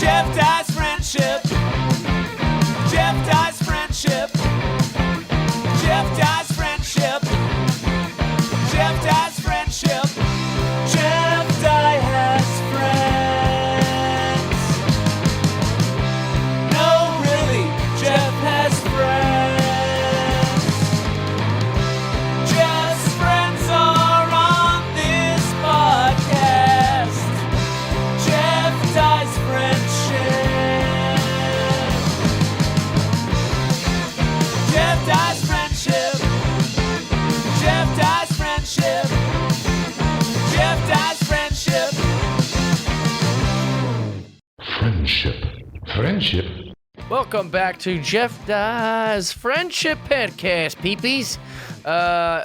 Jeff Dye's friendship. Jeff Dye's friendship. Jeff Dye's friendship. Jeff Dye's friendship. Jeff Dye has friends. No, really, Jeff has friends. Jeff's friends are on this podcast. Jeff Dye's friendship. Jeff Dye's friendship. Jeff Dye's friendship. Jeff Dye's friendship. Friendship. Welcome back to Jeff Dye's Friendship Podcast, peepees.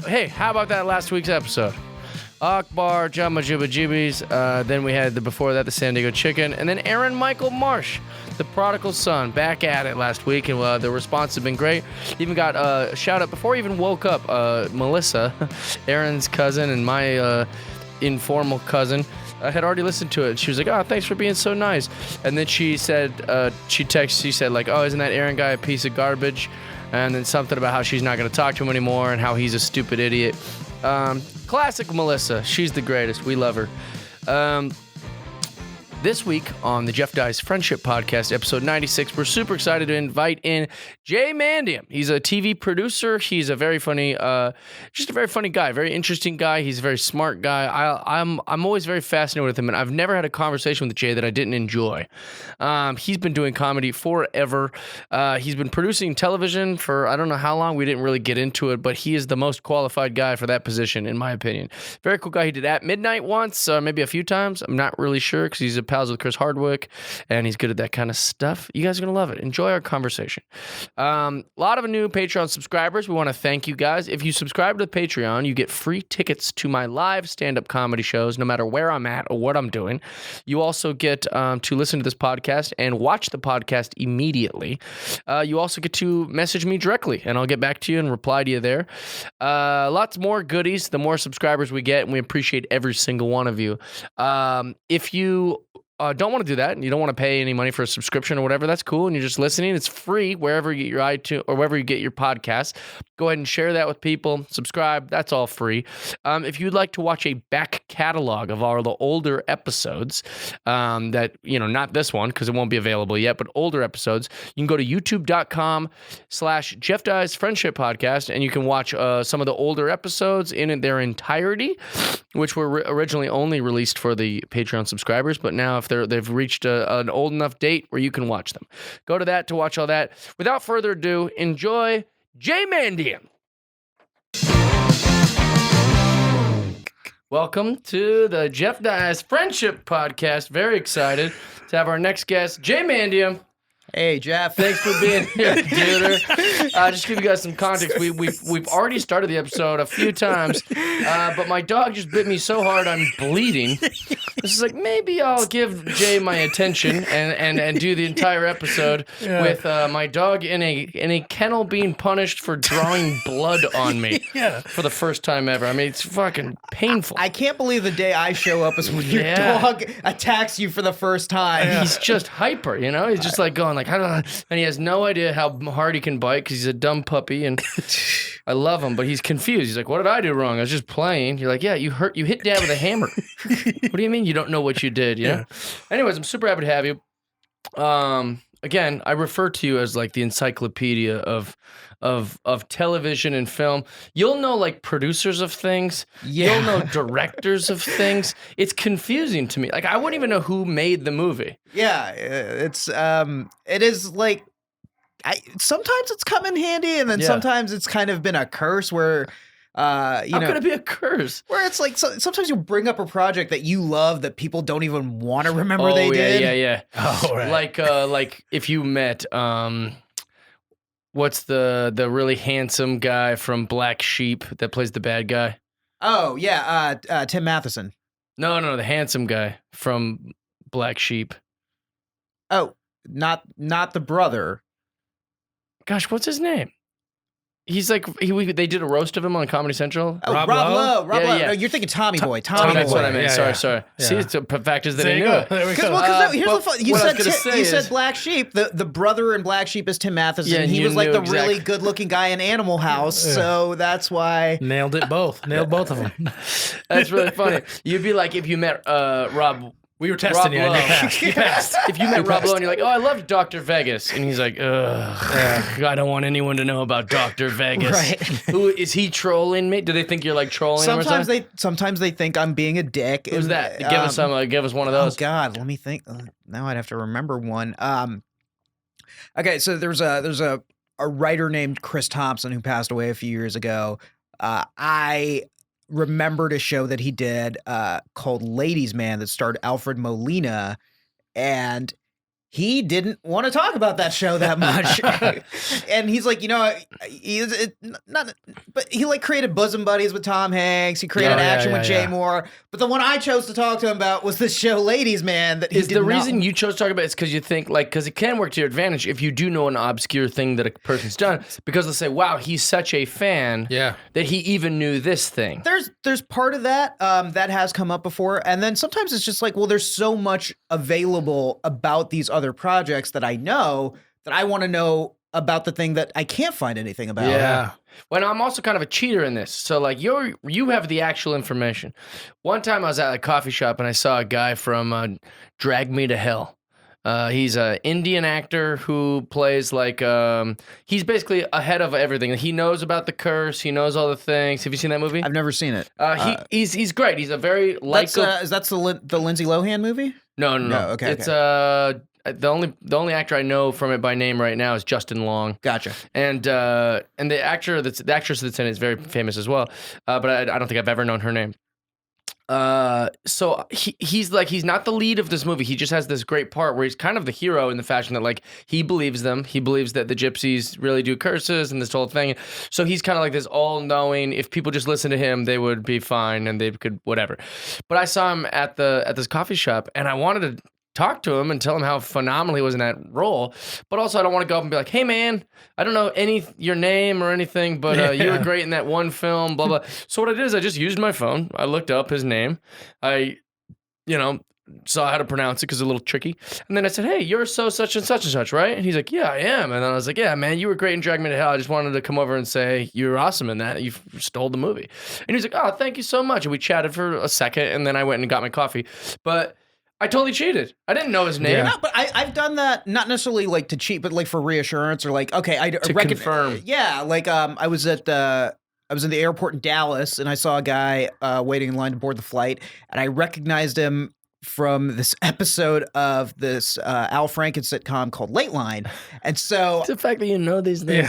Hey, how about that last week's episode? Akbar, Jamba Jibba Jibbies, then we had before that the San Diego Chicken, and then Aaron Michael Marsh, the prodigal son, back at it last week, and the response has been great. Even got a shout out before he even woke up, Melissa, Aaron's cousin and my informal cousin, had already listened to it. She was like, oh, thanks for being so nice. And then she said, she said like, oh, isn't that Aaron guy a piece of garbage? And then something about how she's not going to talk to him anymore and how he's a stupid idiot. Classic Melissa. She's the greatest. We love her. This week on the Jeff Dye's Friendship Podcast, episode 96, we're super excited to invite in Jay Mandyam. He's a TV producer. He's a very funny, just a very funny guy, very interesting guy. He's a very smart guy. I'm always very fascinated with him, and I've never had a conversation with Jay that I didn't enjoy. He's been doing comedy forever. He's been producing television for I don't know how long. We didn't really get into it, but he is the most qualified guy for that position, in my opinion. Very cool guy. He did At Midnight once, maybe a few times. I'm not really sure because he's a pals with Chris Hardwick, and he's good at that kind of stuff. You guys are going to love it. Enjoy our conversation. A lot of new Patreon subscribers. We want to thank you guys. If you subscribe to the Patreon, you get free tickets to my live stand-up comedy shows, no matter where I'm at or what I'm doing. You also get to listen to this podcast and watch the podcast immediately. You also get to message me directly, and I'll get back to you and reply to you there. Lots more goodies the more subscribers we get, and we appreciate every single one of you. If you don't want to do that and you don't want to pay any money for a subscription or whatever, that's cool, and you're just listening, it's free wherever you get your iTunes or wherever you get your podcast. Go ahead and share that with people. Subscribe. That's all free. If you'd like to watch a back catalog of all the older episodes, that, you know, not this one because it won't be available yet, but older episodes, you can go to youtube.com/Jeff Dye's Friendship Podcast, and you can watch some of the older episodes in their entirety, which were originally only released for the Patreon subscribers, but now if they've reached an old enough date where you can watch them. Go to that to watch all that. Without further ado, enjoy Jay Mandyam. Welcome to the Jeff Dye's Friendship Podcast. Very excited to have our next guest, Jay Mandyam. Hey, Jeff. Thanks for being here, dude. Just to give you guys some context, we've already started the episode a few times, but my dog just bit me so hard I'm bleeding. This is like, maybe I'll give Jay my attention and do the entire episode with my dog in a kennel being punished for drawing blood on me for the first time ever. I mean, it's fucking painful. I can't believe the day I show up is when your dog attacks you for the first time. He's just hyper, you know? He's just like going like, and he has no idea how hard he can bite because he's a dumb puppy, and I love him, but he's confused. He's like, what did I do wrong? I was just playing. You're like, yeah, you hit Dad with a hammer. What do you mean you don't know what you did, you know? Anyways, I'm super happy to have you. Again, I refer to you as like the encyclopedia of television and film. You'll know like producers of things. You'll know directors of things. It's confusing to me. Like I wouldn't even know who made the movie. Yeah, it is like, sometimes it's come in handy, and then sometimes it's kind of been a curse where, How could it be a curse? Where it's like, sometimes you bring up a project that you love that people don't even want to remember they did. Yeah. Oh, right. Like if you met, what's the really handsome guy from Black Sheep that plays the bad guy? Oh, yeah, Tim Matheson. No, the handsome guy from Black Sheep. Oh, not the brother. Gosh, what's his name? He's like they did a roast of him on Comedy Central. Oh, Rob Rob Lowe? Lowe. Rob Yeah, Lowe. yeah. No, you're thinking Tommy Boy. Oh, Tommy that's Boy. what I meant. Yeah, Sorry. yeah. See, it's the fact is that There he you knew go. it. There we go. Because here's but the fun. You what I was said gonna say you is- said Black Sheep. The brother in Black Sheep is Tim Matheson. Yeah, and he you was like knew the really exactly. good-looking guy in Animal House, so that's why. Nailed it both. Nailed both of them. That's really funny. You'd be like if you met Rob. We were testing you. And you Lowe. passed. You passed. If you met Rob Lowe and you're like, oh, I love Dr. Vegas. And he's like, ugh, I don't want anyone to know about Dr. Vegas. Right. Who is he trolling me? Do they think you're like trolling him or something? Sometimes they think I'm being a dick. Who's and, that? Give us some. Give us one of Oh those. God, let me think. Now I'd have to remember one. Okay, so there's a writer named Chris Thompson who passed away a few years ago. I remembered a show that he did called Ladies Man that starred Alfred Molina, and he didn't want to talk about that show that much. And he's like, but he like created Bosom Buddies with Tom Hanks. He created Action with Jay Moore. But the one I chose to talk to him about was this show Ladies Man that he Is did the not- reason you chose to talk about it is because you think, like, because it can work to your advantage if you do know an obscure thing that a person's done, because they'll say, wow, he's such a fan that he even knew this thing. There's part of that that has come up before, and then sometimes it's just like, well, there's so much available about these other projects that I know that I want to know about the thing that I can't find anything about. Yeah. Well, I'm also kind of a cheater in this. So, like, you have the actual information. One time I was at a coffee shop and I saw a guy from Drag Me to Hell. He's an Indian actor who plays like he's basically ahead of everything. He knows about the curse. He knows all the things. Have you seen that movie? I've never seen it. He's great. He's a very likable. Is that the Lindsay Lohan movie? No. Okay, It's the only actor I know from it by name right now is Justin Long. Gotcha. And the actress that's in it is very famous as well. But I don't think I've ever known her name. So he's not the lead of this movie. He just has this great part where he's kind of the hero in the fashion that like he believes them. He believes that the gypsies really do curses and this whole thing. So he's kind of like this all-knowing. If people just listen to him, they would be fine and they could whatever. But I saw him at this coffee shop and I wanted to talk to him and tell him how phenomenal he was in that role, but also I don't want to go up and be like, hey man, I don't know your name or anything, but you were great in that one film, blah blah. So what I did is I just used my phone, I looked up his name, I saw how to pronounce it because it's a little tricky, and then I said, hey, you're so such and such, right? And he's like, yeah, I am. And then I was like, yeah man, you were great in Drag Me to Hell. I just wanted to come over and say you were awesome in that. You stole the movie. And he's like, oh, thank you so much. And we chatted for a second, and then I went and got my coffee, but I totally cheated. I didn't know his name. Yeah. No, but I've done that not necessarily like to cheat, but like for reassurance or like, okay, To confirm. Yeah, like I was in the airport in Dallas and I saw a guy waiting in line to board the flight, and I recognized him from this episode of this Al Franken sitcom called Late Line, and so It's the fact that you know these things.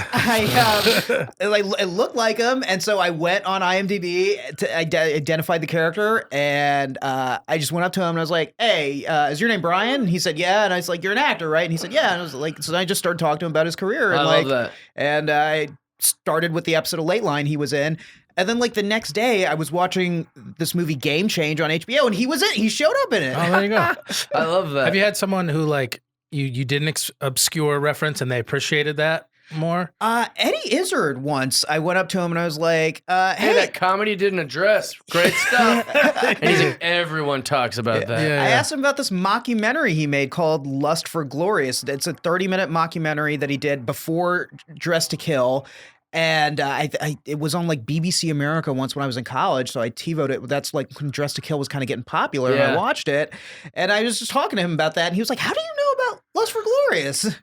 it looked like him, and so I went on IMDb to identify the character, and I just went up to him and I was like, "Hey, is your name Brian?" And he said, "Yeah." And I was like, "You're an actor, right?" And he said, "Yeah." And I was like, so I just started talking to him about his career, and I love that. and I started with the episode of Late Line he was in. And then, like, the next day, I was watching this movie Game Change on HBO, and he was in it. He showed up in it. Oh, there you go. I love that. Have you had someone who like you did an obscure reference and they appreciated that more? Eddie Izzard once, I went up to him and I was like, Hey, hey, that comedy didn't address. Great stuff. And he's like, everyone talks about that. Yeah. I asked him about this mockumentary he made called Lust for Glorious. It's a 30-minute mockumentary that he did before Dress to Kill. And it was on like BBC America once when I was in college, so I TiVoed it. That's like when Dress to Kill was kind of getting popular, and I watched it. And I was just talking to him about that, and he was like, "How do you know about Lust for Glorious?" And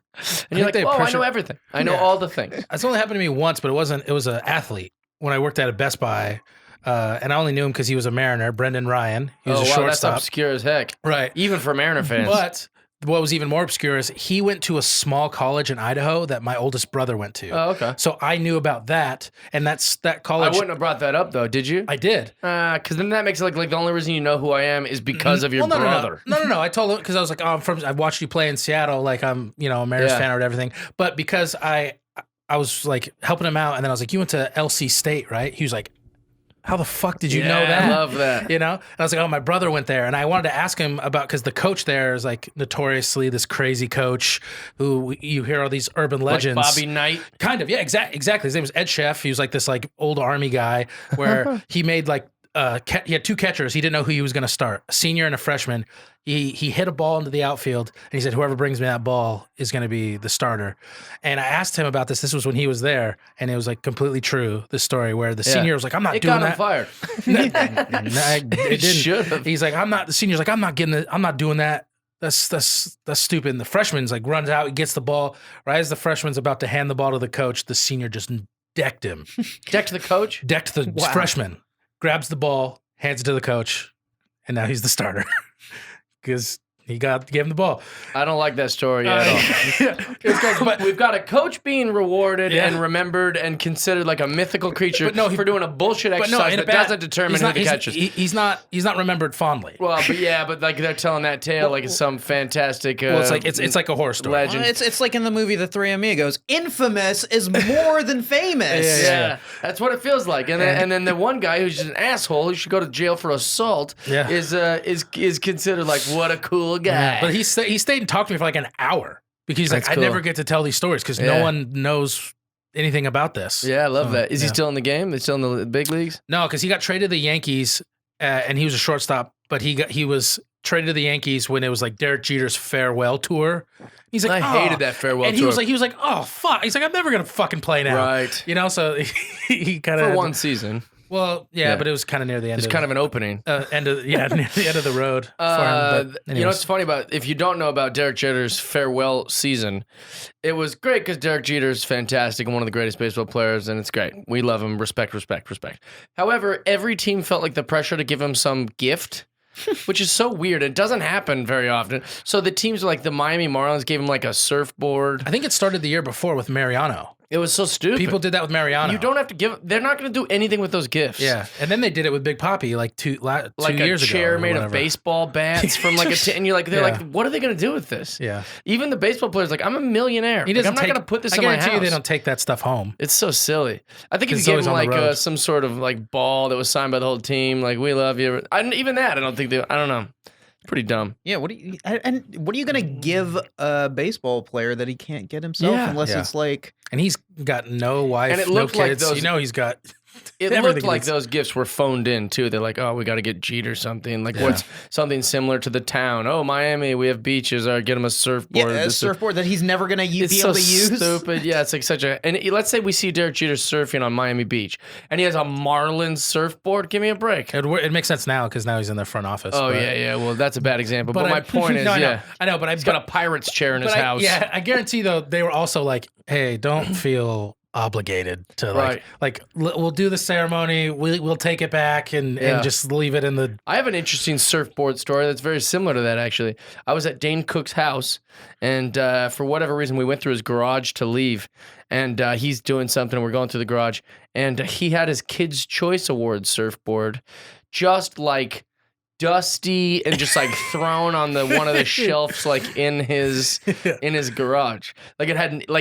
you're like, they oh, I know pressure- everything. I know all the things. It's only happened to me once, but it was an athlete when I worked at a Best Buy. And I only knew him because he was a Mariner, Brendan Ryan. He was a That's shortstop. obscure as heck. Right. Even for Mariner fans. But what was even more obscure is he went to a small college in Idaho that my oldest brother went to. Oh, okay. So I knew about that, and that I college. wouldn't have brought that up, though, did you? I did. Because then that makes it like the only reason you know who I am is because of your Well, brother. No. I told him because I was like, oh, I've watched you play in Seattle, like I'm, a Mariners fan or everything. But because I was like helping him out, and then I was like, you went to LC State, right? He was like, how the fuck did you know Yeah, that? I love that. You know? And I was like, oh, my brother went there. And I wanted to ask him about, because the coach there is like notoriously this crazy coach who you hear all these urban legends. Like Bobby Knight. Kind of, yeah, exactly. His name was Ed Sheff. He was like this like old army guy where he made like, he had two catchers. He didn't know who he was going to start, a senior and a freshman. He hit a ball into the outfield, and he said, whoever brings me that ball is going to be the starter. And I asked him about this. This was when he was there, and it was like completely true, this story where the senior was like, I'm not It doing got him that. fired. It didn't. Should've. He's like, the senior's like, I'm not doing that. That's stupid. And the freshman's like runs out, he gets the ball. Right as the freshman's about to hand the ball to the coach, the senior just decked him. Decked the coach? Decked the freshman, grabs the ball, hands it to the coach, and now he's the starter because he gave him the ball. I don't like that story at all. But we've got a coach being rewarded and remembered and considered like a mythical creature for doing a bullshit exercise that doesn't determine who the catches. He's not remembered fondly. Well, but like they're telling that tale like it's some fantastic. Well, it's like a horror story. Legend. Well, it's like in the movie The Three Amigos. Infamous is more than famous. Yeah, that's what it feels like. And then the one guy who's just an asshole who should go to jail for assault is considered like what a cool guy. Yeah, but he stayed and talked to me for like an hour because he's That's like, cool. I never get to tell these stories because no one knows anything about this. Yeah, I love that. Is he still in the game? Is he still in the big leagues? No, because he got traded to the Yankees and he was a shortstop, but he was traded to the Yankees when it was like Derek Jeter's farewell tour. He's like, I hated that farewell and tour. he was like, oh fuck. He's like, I'm never gonna fucking play now. Right. You know, so he kind of For one season. Well, yeah, but it was kind of near the end. It's kind of an opening. near the end of the road. For him, but You know what's funny about, if you don't know about Derek Jeter's farewell season, it was great because Derek Jeter's fantastic and one of the greatest baseball players, and it's great. We love him. Respect. However, every team felt like the pressure to give him some gift. Which is so weird. It doesn't happen very often. So the teams like the Miami Marlins gave him like a surfboard. I think it started the year before with Mariano. It was so stupid. People did that with Mariano. You don't have to give. They're not going to do anything with those gifts. Yeah, and then they did it with Big Papi like two like years a ago. chair or made of whatever. baseball bats from like and you're like, they're like, what are they going to do with this? Yeah, Even the baseball players like, I'm a millionaire. Like, I'm not going to put this in my house. I guarantee you they don't take that stuff home. It's so silly. I think if you It's gave always them on the like road. some sort of like ball that was signed by the whole team, like we love you. Even that, I don't think I don't know. Pretty dumb. Yeah, what are you gonna give a baseball player that he can't get himself unless it's like And he's got no wife, And it no looked like kids. those- You know he's got. It everything looked like needs- those gifts were phoned in too. They're like, oh, we got to get Jeter something. Like what's something similar to the town? Oh, Miami, we have beaches. Or get him a surfboard. a surfboard that he's never gonna be It's able so to use. stupid. Yeah, it's like such a. And let's say we see Derek Jeter surfing on Miami Beach, and he has a Marlins surfboard. Give me a break. It makes sense now because now he's in the front office. Oh but- yeah. Well, that's a bad example. But my point is, No, yeah, I know, but he's got a pirate's chair in his house. Yeah, I guarantee though they were also like, hey, don't feel obligated to we'll do the ceremony, we'll take it back and just leave it in the. I have an interesting surfboard story that's very similar to that, actually. I was at Dane Cook's house, and for whatever reason, we went through his garage to leave, and he's doing something, and we're going through the garage, and he had his Kids' Choice Awards surfboard, just like dusty and just like thrown on the one of the shelves like in his garage. Like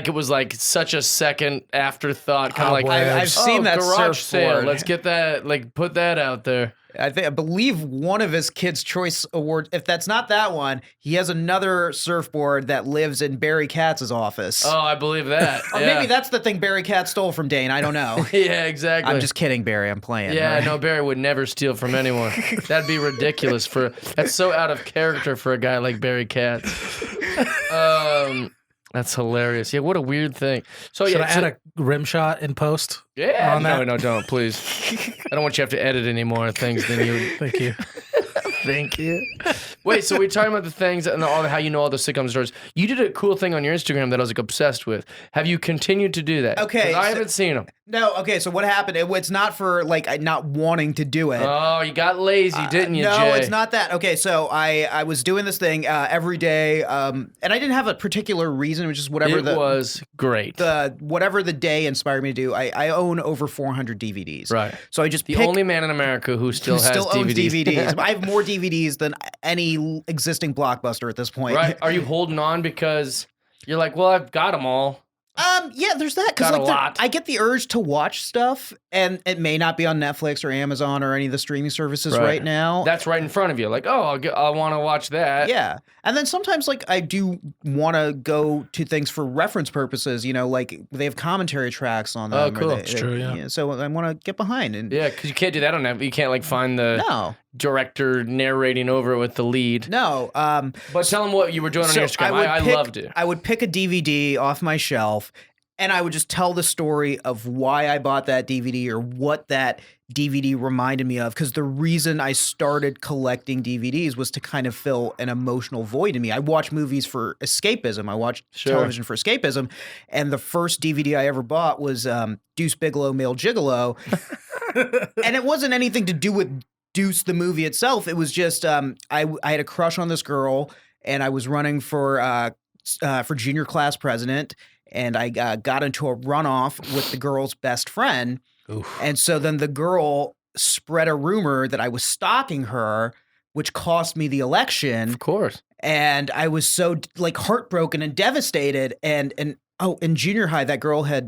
it was like such a second afterthought, kind of like I've seen that garage sale. surfboard. Let's get that, like put that out there. I believe one of his Kids' Choice Awards. If that's not that one, he has another surfboard that lives in Barry Katz's office. Oh, I believe that. Or maybe that's the thing Barry Katz stole from Dane. I don't know. Yeah, exactly. I'm just kidding, Barry. I'm playing. Yeah, right? no, Barry would never steal from anyone. That'd be ridiculous. That's so out of character for a guy like Barry Katz. That's hilarious. Yeah, what a weird thing. So Should yeah, I add a rim shot in post? yeah. on that? No, don't please. I don't want you to have to edit any more things than you. Thank you. Thank you. Wait, so we're talking about the things and how you know all the sitcom stories. You did a cool thing on your Instagram that I was like obsessed with. Have you continued to do that? Okay, 'Cause I so- haven't seen them. No, okay, so what happened? It's not for like not wanting to do it. Oh, you got lazy, didn't you, No, Jay? it's not that. Okay, so I was doing this thing every day, and I didn't have a particular reason. It was just whatever It was great. whatever the day inspired me to do. I own over 400 DVDs. Right. So I just The pick, only man in America who still has still owns DVDs. DVDs. I have more DVDs than any existing Blockbuster at this point. Right? Are you holding on because you're like, well, I've got them all. Yeah, there's that because Got a like lot. I get the urge to watch stuff, and it may not be on Netflix or Amazon or any of the streaming services right now. That's right in front of you. Like, oh, I want to watch that. Yeah. And then sometimes, like, I do want to go to things for reference purposes, like they have commentary tracks on them. Oh, or cool. It's true, yeah. So I want to get behind. And Yeah, because you can't do that on Netflix. You can't like find the No. director narrating over it with the lead. No. But tell them what you were doing on your Instagram. I loved it. I would pick a DVD off my shelf, and I would just tell the story of why I bought that DVD or what that DVD reminded me of. Because the reason I started collecting DVDs was to kind of fill an emotional void in me. I watch movies for escapism. I watch television for escapism. And the first DVD I ever bought was Deuce Bigalow, Male Gigolo. And it wasn't anything to do with Deuce, the movie itself. It was just I had a crush on this girl, and I was running for junior class president. And I got into a runoff with the girl's best friend. Oof. And so then the girl spread a rumor that I was stalking her, which cost me the election. Of course. And I was so like heartbroken and devastated. And in junior high, that girl had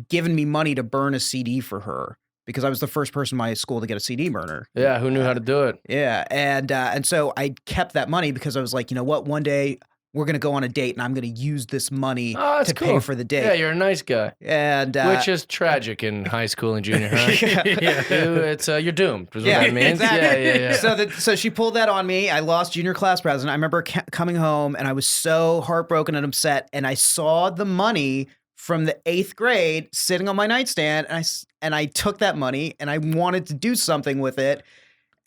given me money to burn a CD for her because I was the first person in my school to get a CD burner. Yeah, who knew how to do it? Yeah. And so I kept that money because I was like, you know what, one day we're going to go on a date and I'm going to use this money to pay for the date. Yeah, you're a nice guy. And which is tragic in high school and junior high. It's you're doomed. Is what Yeah, that means. exactly. Yeah. So she pulled that on me. I lost junior class president. I remember coming home and I was so heartbroken and upset. And I saw the money from the 8th grade sitting on my nightstand, and I took that money and I wanted to do something with it.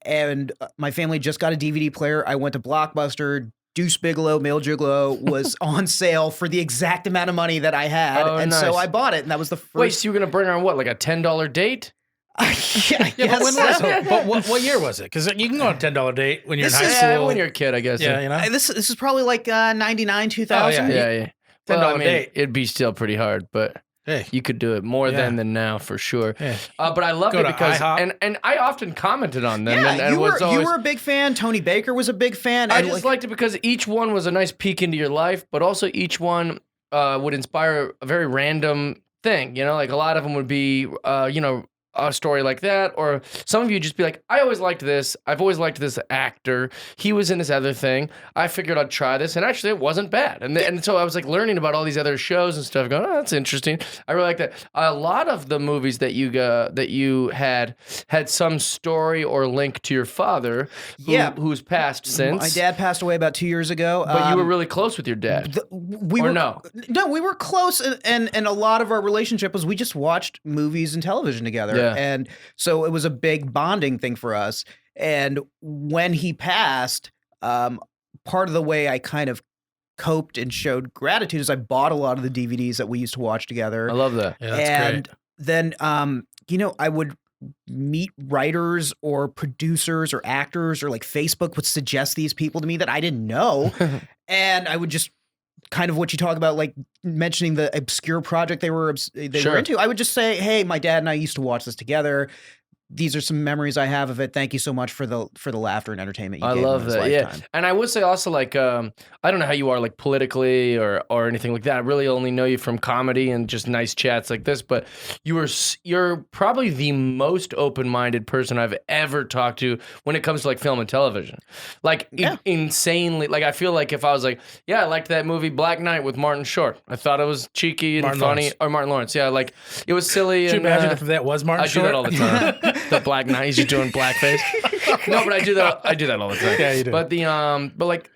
And my family just got a DVD player. I went to Blockbuster. Deuce Bigalow, Male Gigolo was on sale for the exact amount of money that I had. Oh, and nice. so I bought it. And that was the first. Wait, so you were going to bring her on what, like a $10 date? Yeah, But when was it? But what year was it? Because you can go on a $10 date when you're in high school. Yeah, when you're a kid, I guess. Yeah, you know. This is probably like 99, 2000. Yeah. $10 Well, I mean, date. it'd be still pretty hard, but Hey, you could do it more then than now for sure. Yeah. But I loved Go it to because IHOP. and I often commented on them. Yeah, and you was were always, a big fan. Tony Baker was a big fan. I and, just liked it because each one was a nice peek into your life, but also each one would inspire a very random thing. Like a lot of them would be, a story like that, or some of you just be like, I always liked this. I've always liked this actor. He was in this other thing. I figured I'd try this, and actually it wasn't bad. And so I was like learning about all these other shows and stuff, going, oh, that's interesting. I really like that. A lot of the movies that you had some story or link to your father, who's passed since. My dad passed away about 2 years ago. But you were really close with your dad. We no? No, we were close, and a lot of our relationship was we just watched movies and television together. Yeah. And so it was a big bonding thing for us. And when he passed, part of the way I kind of coped and showed gratitude is I bought a lot of the DVDs that we used to watch together. I love that. Yeah, that's And great. then, I would meet writers or producers or actors, or like Facebook would suggest these people to me that I didn't know. And I would just kind of what you talk about, like mentioning the obscure project they were into. I would just say, hey, my dad and I used to watch this together. These are some memories I have of it. Thank you so much for the laughter and entertainment you gave love him in his that. lifetime. Yeah. And I would say also like I don't know how you are like politically or anything like that. I really only know you from comedy and just nice chats like this, but you're probably the most open-minded person I've ever talked to when it comes to like film and television. Like insanely, like I feel like if I was like, yeah, I liked that movie Black Knight with Martin Short. I thought it was cheeky and Martin funny. Lawrence. Or Martin Lawrence. Yeah, like it was silly. Could you and, imagine if that was Martin I do Short? that all the time. The Black Knight, he's just doing blackface. No, but I do that all the time. Yeah, you do. But but like,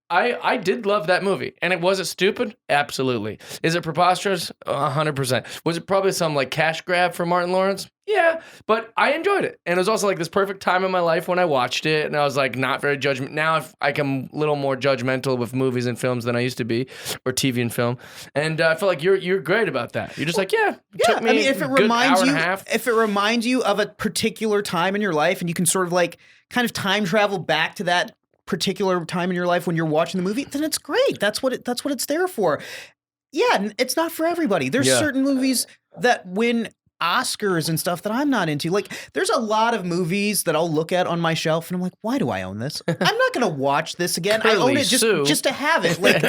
I did love that movie, and was it stupid? Absolutely. Is it preposterous? 100%. Was it probably some like cash grab for Martin Lawrence? Yeah, but I enjoyed it, and it was also like this perfect time in my life when I watched it, and I was like not very judgmental. Now I'm a little more judgmental with movies and films than I used to be, or TV and film, and I feel like you're great about that. You're just like it took me if it a good reminds hour you, and a half. if it reminds you of a particular time in your life, and you can sort of like kind of time travel back to that particular time in your life when you're watching the movie, then it's great. That's what it's there for. Yeah, it's not for everybody. There's certain movies that when Oscars and stuff that I'm not into. Like, there's a lot of movies that I'll look at on my shelf and I'm like, why do I own this? I'm not going to watch this again. I own it just to have it. Like,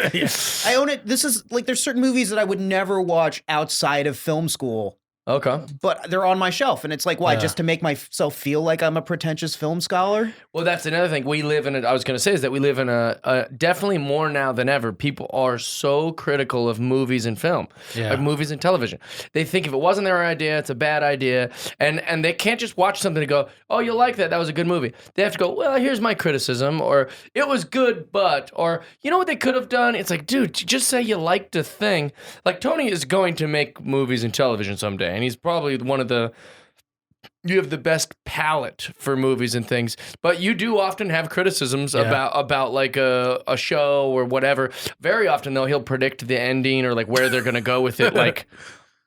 I own it. This is like, there's certain movies that I would never watch outside of film school. Okay. But they're on my shelf. And it's like, why? Just to make myself feel like I'm a pretentious film scholar? Well, that's another thing. We live in I was going to say is that we live in a definitely more now than ever. People are so critical of movies and film, of movies and television. They think if it wasn't their idea, it's a bad idea. And they can't just watch something and go, oh, you like that? That was a good movie. They have to go, well, here's my criticism, or it was good, but, or you know what they could have done? It's like, dude, just say you liked a thing. Like Tony is going to make movies and television someday. And he's probably you have the best palate for movies and things, but you do often have criticisms about like a show or whatever. Very often though, he'll predict the ending or like where they're going to go with it. Like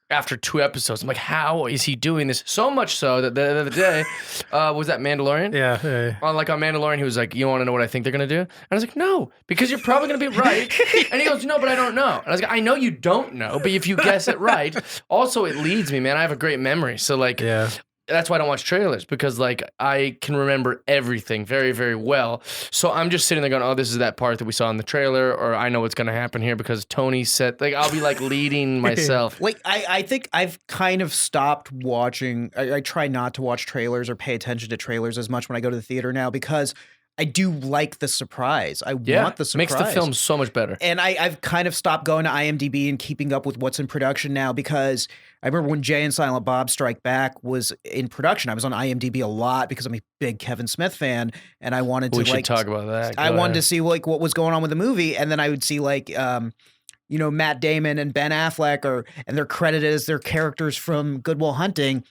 after 2 episodes, I'm like, how is he doing this? So much so that the other day, was that Mandalorian? Yeah. On Mandalorian, he was like, you want to know what I think they're going to do? And I was like, no, because you're probably going to be right. And he goes, no, but I don't know. And I was like, I know you don't know, but if you guess it right, also it leads me, man. I have a great memory. So like, that's why I don't watch trailers, because like I can remember everything very, very well. So I'm just sitting there going, oh, this is that part that we saw in the trailer, or I know what's going to happen here because Tony said, like, I'll be like leading myself. Like, I think I've kind of stopped watching. I try not to watch trailers or pay attention to trailers as much when I go to the theater now, because I do like the surprise. I want the surprise. Makes the film so much better. And I've kind of stopped going to IMDb and keeping up with what's in production now, because I remember when Jay and Silent Bob Strike Back was in production, I was on IMDb a lot because I'm a big Kevin Smith fan, and I wanted to we should talk about that. I wanted to see like what was going on with the movie, and then I would see like Matt Damon and Ben Affleck and they're credited as their characters from Good Will Hunting.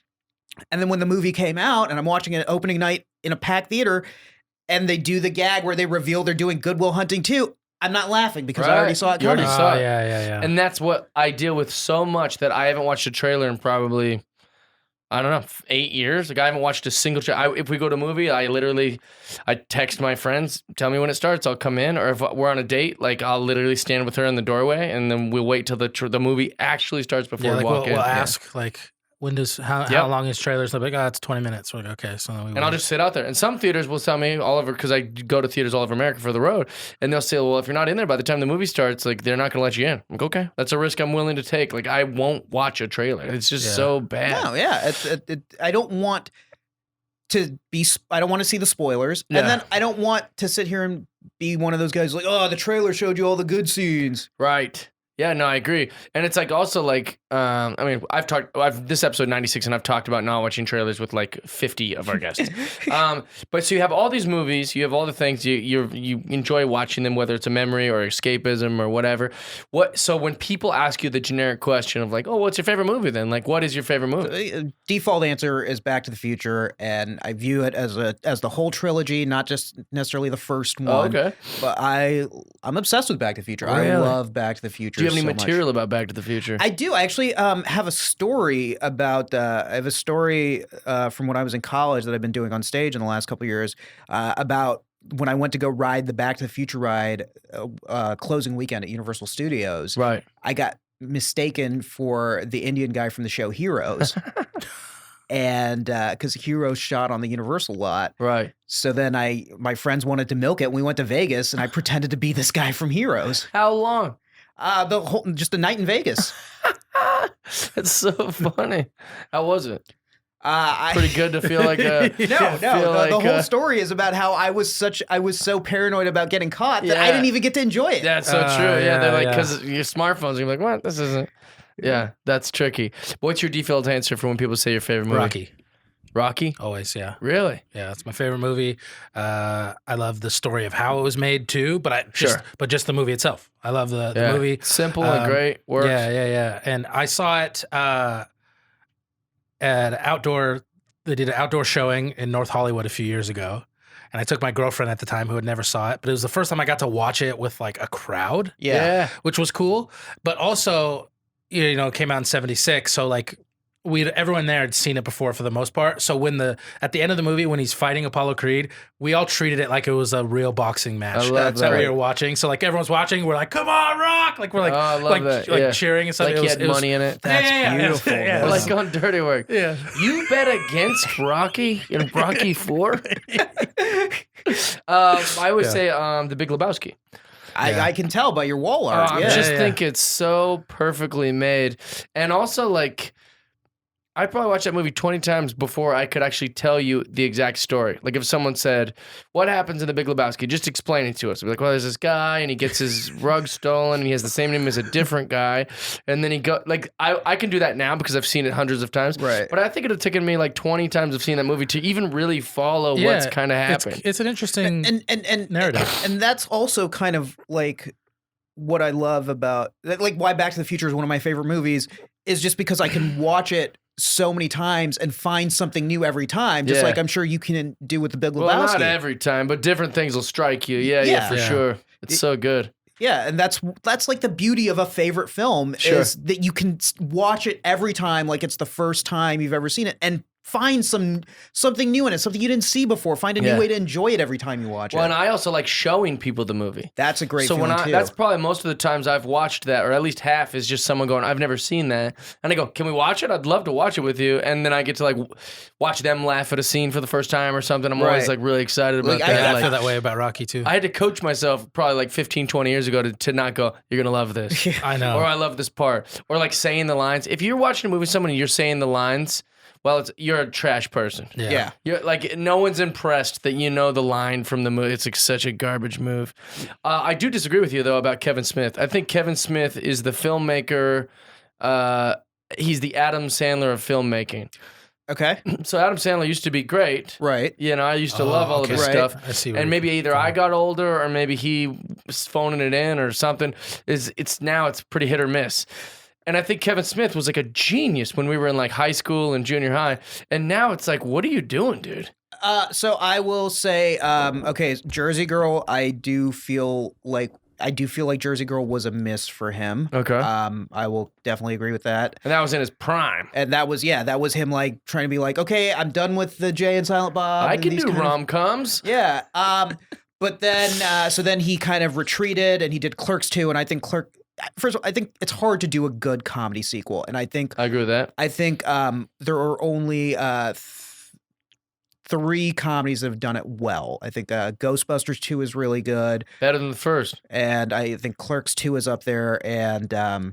And then when the movie came out and I'm watching it opening night in a packed theater, and they do the gag where they reveal they're doing Good Will Hunting too, I'm not laughing because I already saw it coming. You already saw it. Yeah. And that's what I deal with so much, that I haven't watched a trailer in probably, I don't know, 8 years. Like I haven't watched a single trailer. If we go to a movie, I text my friends, tell me when it starts, I'll come in. Or if we're on a date, like I'll literally stand with her in the doorway, and then we'll wait till the movie actually starts before we walk in. We'll ask like, how long is trailers? They'll be like, it's 20 minutes. We're like, okay. So then I'll just sit out there. And some theaters will tell me all over, because I go to theaters all over America for the road, and they'll say, well, if you're not in there by the time the movie starts, like they're not going to let you in. I'm like, okay, that's a risk I'm willing to take. Like I won't watch a trailer. It's just so bad. No, yeah. I don't want to be. I don't want to see the spoilers, and then I don't want to sit here and be one of those guys like, oh, the trailer showed you all the good scenes. Right. Yeah, no, I agree. And it's like also like, I mean, this episode 96, and I've talked about not watching trailers with like 50 of our guests. But so you have all these movies, you have all the things, you enjoy watching them, whether it's a memory or escapism or whatever. So when people ask you the generic question of like, oh, what's your favorite movie then? Like, what is your favorite movie? Default answer is Back to the Future, and I view it as the whole trilogy, not just necessarily the first one. Oh, okay. But I'm obsessed with Back to the Future. Really? I love Back to the Future. Do you have any material about Back to the Future? I do. I actually have a story about. I have a story from when I was in college that I've been doing on stage in the last couple of years about when I went to go ride the Back to the Future ride closing weekend at Universal Studios. Right. I got mistaken for the Indian guy from the show Heroes. And because Heroes shot on the Universal lot. Right. So then my friends wanted to milk it. And we went to Vegas, and I pretended to be this guy from Heroes. How long? Just a night in Vegas. It's so funny. How was it? I Pretty good to feel like a the whole story is about how I was so paranoid about getting caught that I didn't even get to enjoy it. That's so true. Yeah, they're like, because your smartphones, you're like, what? This isn't. Yeah, that's tricky. What's your default answer for when people say your favorite movie? Rocky? Always, yeah. Really? Yeah, that's my favorite movie. I love the story of how it was made too, but just the movie itself. I love the movie. Simple and great. Works. Yeah. And I saw it at outdoor. They did an outdoor showing in North Hollywood a few years ago, and I took my girlfriend at the time who had never saw it. But it was the first time I got to watch it with like a crowd. Yeah. Which was cool. But also, it came out in '76, so like everyone there had seen it before for the most part. So at the end of the movie, when he's fighting Apollo Creed, we all treated it like it was a real boxing match. I love That's how that. we were watching. So like everyone's watching, we're like, "Come on, Rock!" Like we're like, Oh, I love that. Yeah. cheering and stuff. Like he had money in it. That's beautiful. Yeah, man. Like on Dirty Work. Yeah. You bet against Rocky in Rocky 4? I would say The Big Lebowski. I can tell by your wall art. I yeah. just think it's so perfectly made. And also, like, I probably watched that movie 20 times before I could actually tell you the exact story. Like, if someone said, "What happens in The Big Lebowski?" Just explain it to us. I'd be like, well, there's this guy, and he gets his rug stolen, and he has the same name as a different guy. And then I can do that now because I've seen it hundreds of times. Right. But I think it would have taken me like 20 times of seeing that movie to even really follow what's kind of happening. It's an interesting narrative. And that's also kind of like what I love about like why Back to the Future is one of my favorite movies is just because I can watch it so many times and find something new every time, just like I'm sure you can do with the Big Lebowski. Well, not every time, but different things will strike you. Yeah, for sure. It's so good. Yeah, and that's like the beauty of a favorite film is that you can watch it every time like it's the first time you've ever seen it and find something new in it, something you didn't see before. Find a new way to enjoy it every time you watch it. Well, and I also like showing people the movie. That's a great so feeling too. That's probably most of the times I've watched that, or at least half is just someone going, "I've never seen that," and I go, "Can we watch it? I'd love to watch it with you." And then I get to like watch them laugh at a scene for the first time or something. I'm always like really excited about that. I feel that way about Rocky too. I had to coach myself probably like 15, 20 years ago to not go, "You're gonna love this." I know. Or I love this part. Or like saying the lines. If you're watching a movie with someone and you're saying the lines, well, you're a trash person. Yeah. You're like, no one's impressed that you know the line from the movie. It's like such a garbage move. I do disagree with you though about Kevin Smith. I think Kevin Smith is the filmmaker. He's the Adam Sandler of filmmaking. Okay. So Adam Sandler used to be great. Right. You know, I used to love all of his stuff. I see. And maybe either I got older or maybe he was phoning it in or something. It's pretty hit or miss. And I think Kevin Smith was like a genius when we were in like high school and junior high. And now it's like, what are you doing, dude? So I will say, okay, Jersey Girl, I do feel like Jersey Girl was a miss for him. Okay. I will definitely agree with that. And that was in his prime. And that was him like trying to be like, okay, I'm done with the Jay and Silent Bob. I and can these do kind of- rom-coms. Yeah. But then, so then he kind of retreated and he did Clerks 2. And I think first of all, I think it's hard to do a good comedy sequel. And I agree with that. I think there are only 3 comedies that have done it well. I think Ghostbusters 2 is really good. Better than the first. And I think Clerks 2 is up there. And God,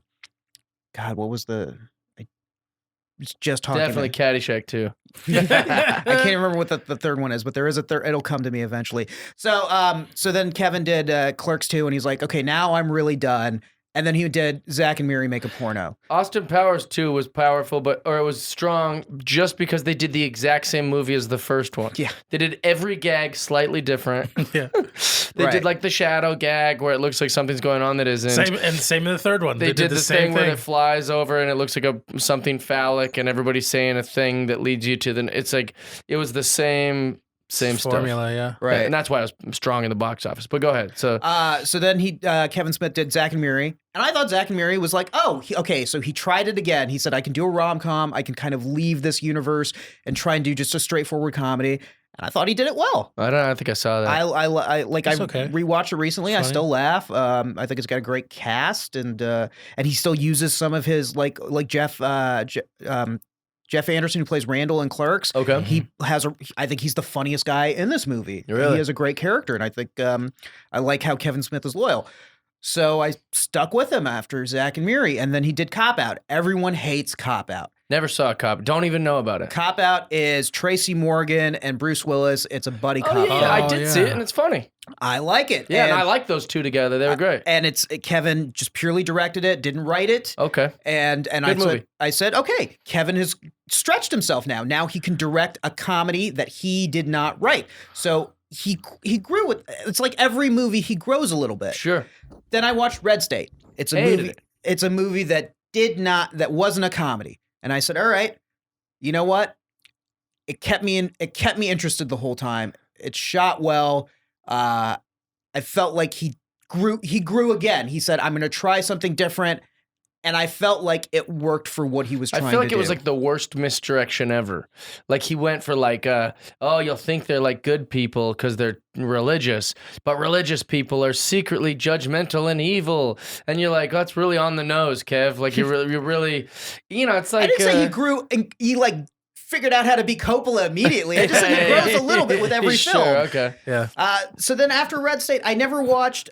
what was I was just talking Definitely Caddyshack too. I can't remember what the third one is, but there is a third. It'll come to me eventually. So then Kevin did Clerks 2, and he's like, okay, now I'm really done. And then he did Zack and Miri Make a Porno. Austin Powers 2 was powerful, or it was strong just because they did the exact same movie as the first one. Yeah. They did every gag slightly different. Yeah. They did like the shadow gag where it looks like something's going on that isn't. Same in the third one. They did the same thing where it flies over and it looks like something phallic and everybody's saying a thing that leads you to it's like it was the same formula, stuff. yeah. Right. And that's why I was strong in the box office. But go ahead. So then Kevin Smith did Zack and Miri, and I thought Zack and Miri was like, okay, so he tried it again. He said, I can do a rom-com. I can kind of leave this universe and try and do just a straightforward comedy. And I thought he did it well. I don't know. I think I saw that. I okay. rewatched it recently. I still laugh. I think it's got a great cast, and he still uses some of his like Jeff Anderson, who plays Randall in Clerks. Okay. I think he's the funniest guy in this movie. Really? He has a great character, and I think I like how Kevin Smith is loyal. So I stuck with him after Zack and Miri, and then he did Cop Out. Everyone hates Cop Out. Never saw a Cop. Don't even know about it. Cop Out is Tracy Morgan and Bruce Willis. It's a buddy cop. I did see it, and it's funny. I like it. Yeah, and I like those two together. They were great. And Kevin just purely directed it, didn't write it. Okay. And I said, okay, Kevin has stretched himself now. Now he can direct a comedy that he did not write. So he grew with. It's like every movie he grows a little bit. Sure. Then I watched Red State. It's a Hated movie. it. It's a movie that wasn't a comedy. And I said, all right, you know what? It kept me interested the whole time. It shot well. I felt like he grew again. He said, I'm going to try something different. And I felt like it worked for what he was trying to do. I feel like it was like the worst misdirection ever. Like he went for like, oh, you'll think they're like good people because they're religious, but religious people are secretly judgmental and evil. And you're like, oh, that's really on the nose, Kev. Like you're really, it's like. I didn't say he grew and he like figured out how to be Coppola immediately. I just think he grows a little bit with every film. Sure, okay. Yeah. So then after Red State, I never watched.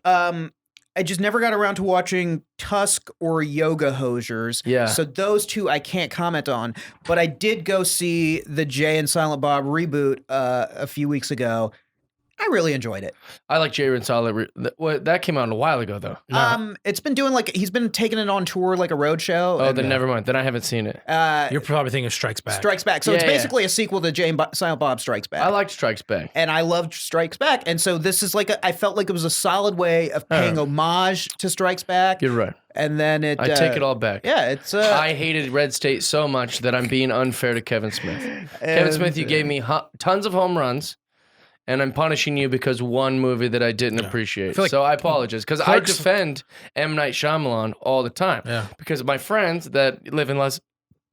I just never got around to watching Tusk or Yoga Hosers. Yeah. So those two I can't comment on. But I did go see the Jay and Silent Bob reboot a few weeks ago. I really enjoyed it. I like Jay and Silent. That came out a while ago, though. It's been doing he's been taking it on tour like a road show. Oh, then never mind. Then I haven't seen it. You're probably thinking of Strikes Back. Strikes Back. So it's basically a sequel to Jay and Silent Bob Strikes Back. I liked Strikes Back. And I loved Strikes Back. And so this is I felt like it was a solid way of paying homage to Strikes Back. You're right. And then I take it all back. Yeah, it's. I hated Red State so much that I'm being unfair to Kevin Smith. Kevin Smith, you gave me tons of home runs. And I'm punishing you because one movie that I didn't appreciate. So I apologize. Because I defend M. Night Shyamalan all the time. Yeah. Because my friends that live in Los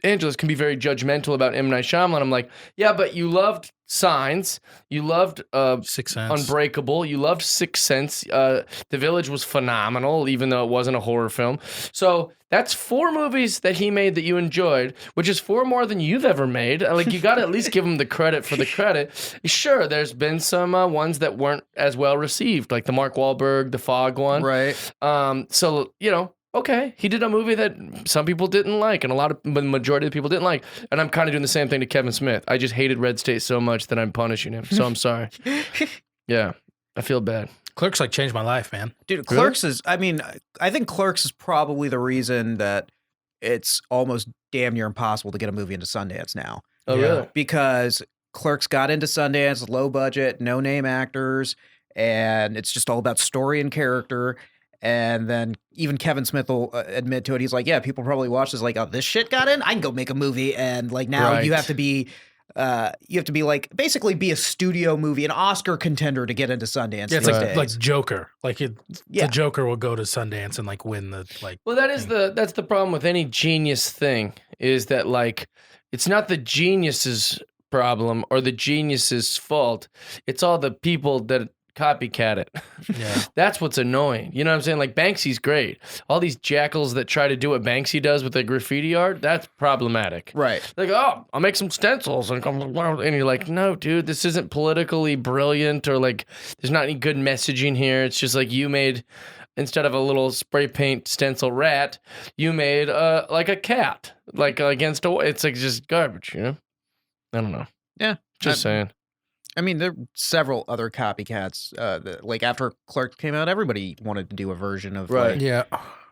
Angeles can be very judgmental about M. Night Shyamalan. I'm like, yeah, but you loved Signs. You loved Sixth Sense. Unbreakable. You loved Sixth Sense. The Village was phenomenal, even though it wasn't a horror film. So that's 4 movies that he made that you enjoyed, which is 4 more than you've ever made. Like, you got to at least give him the credit for the credit. Sure, there's been some ones that weren't as well received, like the Mark Wahlberg, the Fog one. Right. So, okay, he did a movie that some people didn't like, and the majority of the people didn't like. And I'm kind of doing the same thing to Kevin Smith. I just hated Red State so much that I'm punishing him. So I'm sorry. Yeah, I feel bad. Clerks changed my life, man. Dude, Clerks is, I think Clerks is probably the reason that it's almost damn near impossible to get a movie into Sundance now. Oh, really? Because Clerks got into Sundance, low budget, no name actors, and it's just all about story and character. And then even Kevin Smith will admit to it. He's like, yeah, people probably watch this like, oh, this shit got in? I can go make a movie. And like now you have to be like basically be a studio movie, an Oscar contender to get into Sundance. Yeah, it's like Joker. The Joker will go to Sundance and like win the like. Well, that's the problem with any genius thing is that like it's not the genius's problem or the genius's fault. It's all the people that copycat it. Yeah. That's what's annoying. You know what I'm saying? Like Banksy's great. All these jackals that try to do what Banksy does with the graffiti art, that's problematic. Right. Like, oh, I'll make some stencils and you're like, no, dude, this isn't politically brilliant or like there's not any good messaging here. It's just like you made instead of a little spray paint stencil rat, you made like a cat, like against a. It's like just garbage, you know. I don't know. Yeah, just saying. I mean, there are several other copycats. Like after Clerks came out, everybody wanted to do a version of like,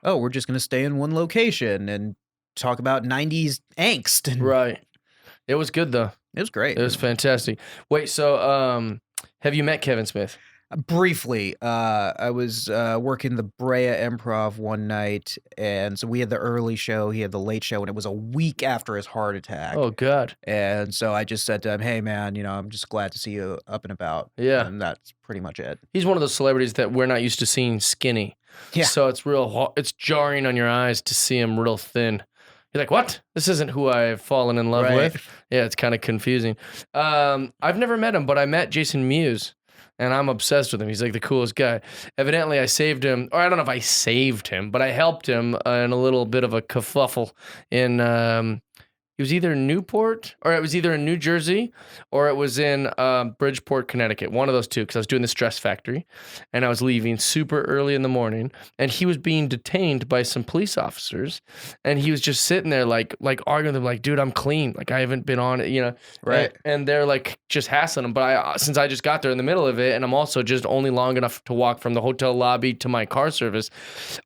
oh, we're just going to stay in one location and talk about 90s angst. And right. It was good though. It was great. It was fantastic. Wait, so have you met Kevin Smith? Briefly, I was working the Brea Improv one night, and so we had the early show, he had the late show, and it was a week after his heart attack. Oh, God. And so I just said to him, hey, man, I'm just glad to see you up and about. Yeah. And that's pretty much it. He's one of those celebrities that we're not used to seeing skinny. Yeah. So it's jarring on your eyes to see him real thin. You're like, what? This isn't who I've fallen in love with. Yeah, it's kind of confusing. I've never met him, but I met Jason Mewes. And I'm obsessed with him. He's like the coolest guy. Evidently, I saved him, or I don't know if I saved him, but I helped him in a little bit of a kerfuffle in, it was either Newport, or it was either in New Jersey, or it was in Bridgeport, Connecticut. One of those two, because I was doing the Stress Factory, and I was leaving super early in the morning, and he was being detained by some police officers, and he was just sitting there like arguing with them, like, dude, I'm clean, like I haven't been on it, you know, right? And they're like just hassling him, but since I just got there in the middle of it, and I'm also just only long enough to walk from the hotel lobby to my car service,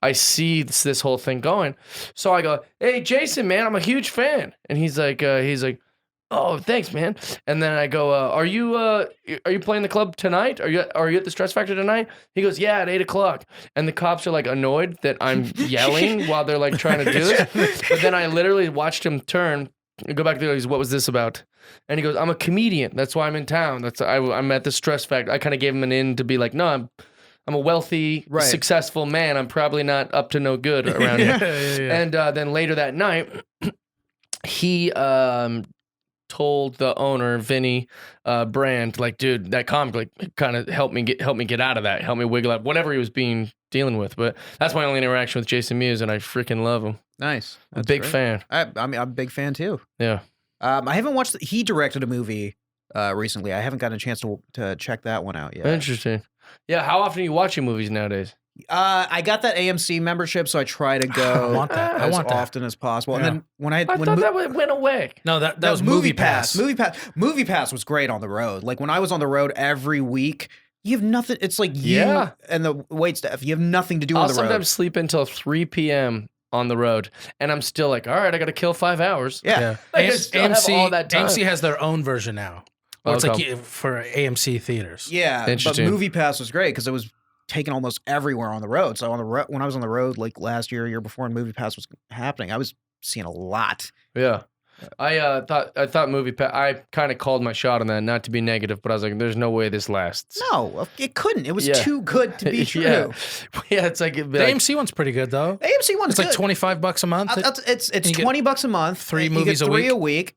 I see this whole thing going, so I go, hey, Jason, man, I'm a huge fan, and he's like, oh, thanks, man. And then I go, are you playing the club tonight? Are you at the Stress Factor tonight? He goes, yeah, at 8:00. And the cops are like annoyed that I'm yelling while they're like trying to do this. But then I literally watched him turn and go back to the, what was this about? And he goes, I'm a comedian. That's why I'm in town. I'm at the Stress Factor. I kind of gave him an in to be like, no, I'm a wealthy, Right. successful man. I'm probably not up to no good around here. Yeah. And then later that night, he told the owner, Vinny Brand, like, dude, that comic like kind of helped me get out of that, help me wiggle out whatever he was dealing with. But that's my only interaction with Jason Mewes, and I freaking love him. Nice. I'm a That's big great. fan. I mean, I'm a big fan too. Yeah. I haven't watched. He directed a movie recently. I haven't gotten a chance to check that one out yet. Interesting. Yeah. How often are you watching movies nowadays? I got that AMC membership, so I try to go I want that. I as want that. often as possible. Yeah. And then when I thought that went away. No, that was MoviePass. MoviePass was great on the road. Like when I was on the road every week, you have nothing. It's like you Yeah. and the wait staff. You have nothing to do I'll on the sometimes road. sleep until 3 p.m. on the road, and I'm still like, all right, I got to kill 5 hours. Yeah. Like, I still have all that time. AMC has their own version now. Well, it's Okay. like for AMC theaters. Yeah, but Interesting. MoviePass was great because it was taken almost everywhere on the road. So on the when I was on the road like last year before, and MoviePass was happening, I was seeing a lot. Yeah. I thought MoviePass. I kind of called my shot on that, not to be negative, but I was like, "There's no way this lasts." No, it couldn't. It was Yeah. too good to be true. yeah, yeah. It's like, The AMC one's pretty good though. AMC one's It's like good. $25 a month. It's and you get $20 a month. three You movies get a three week. a week.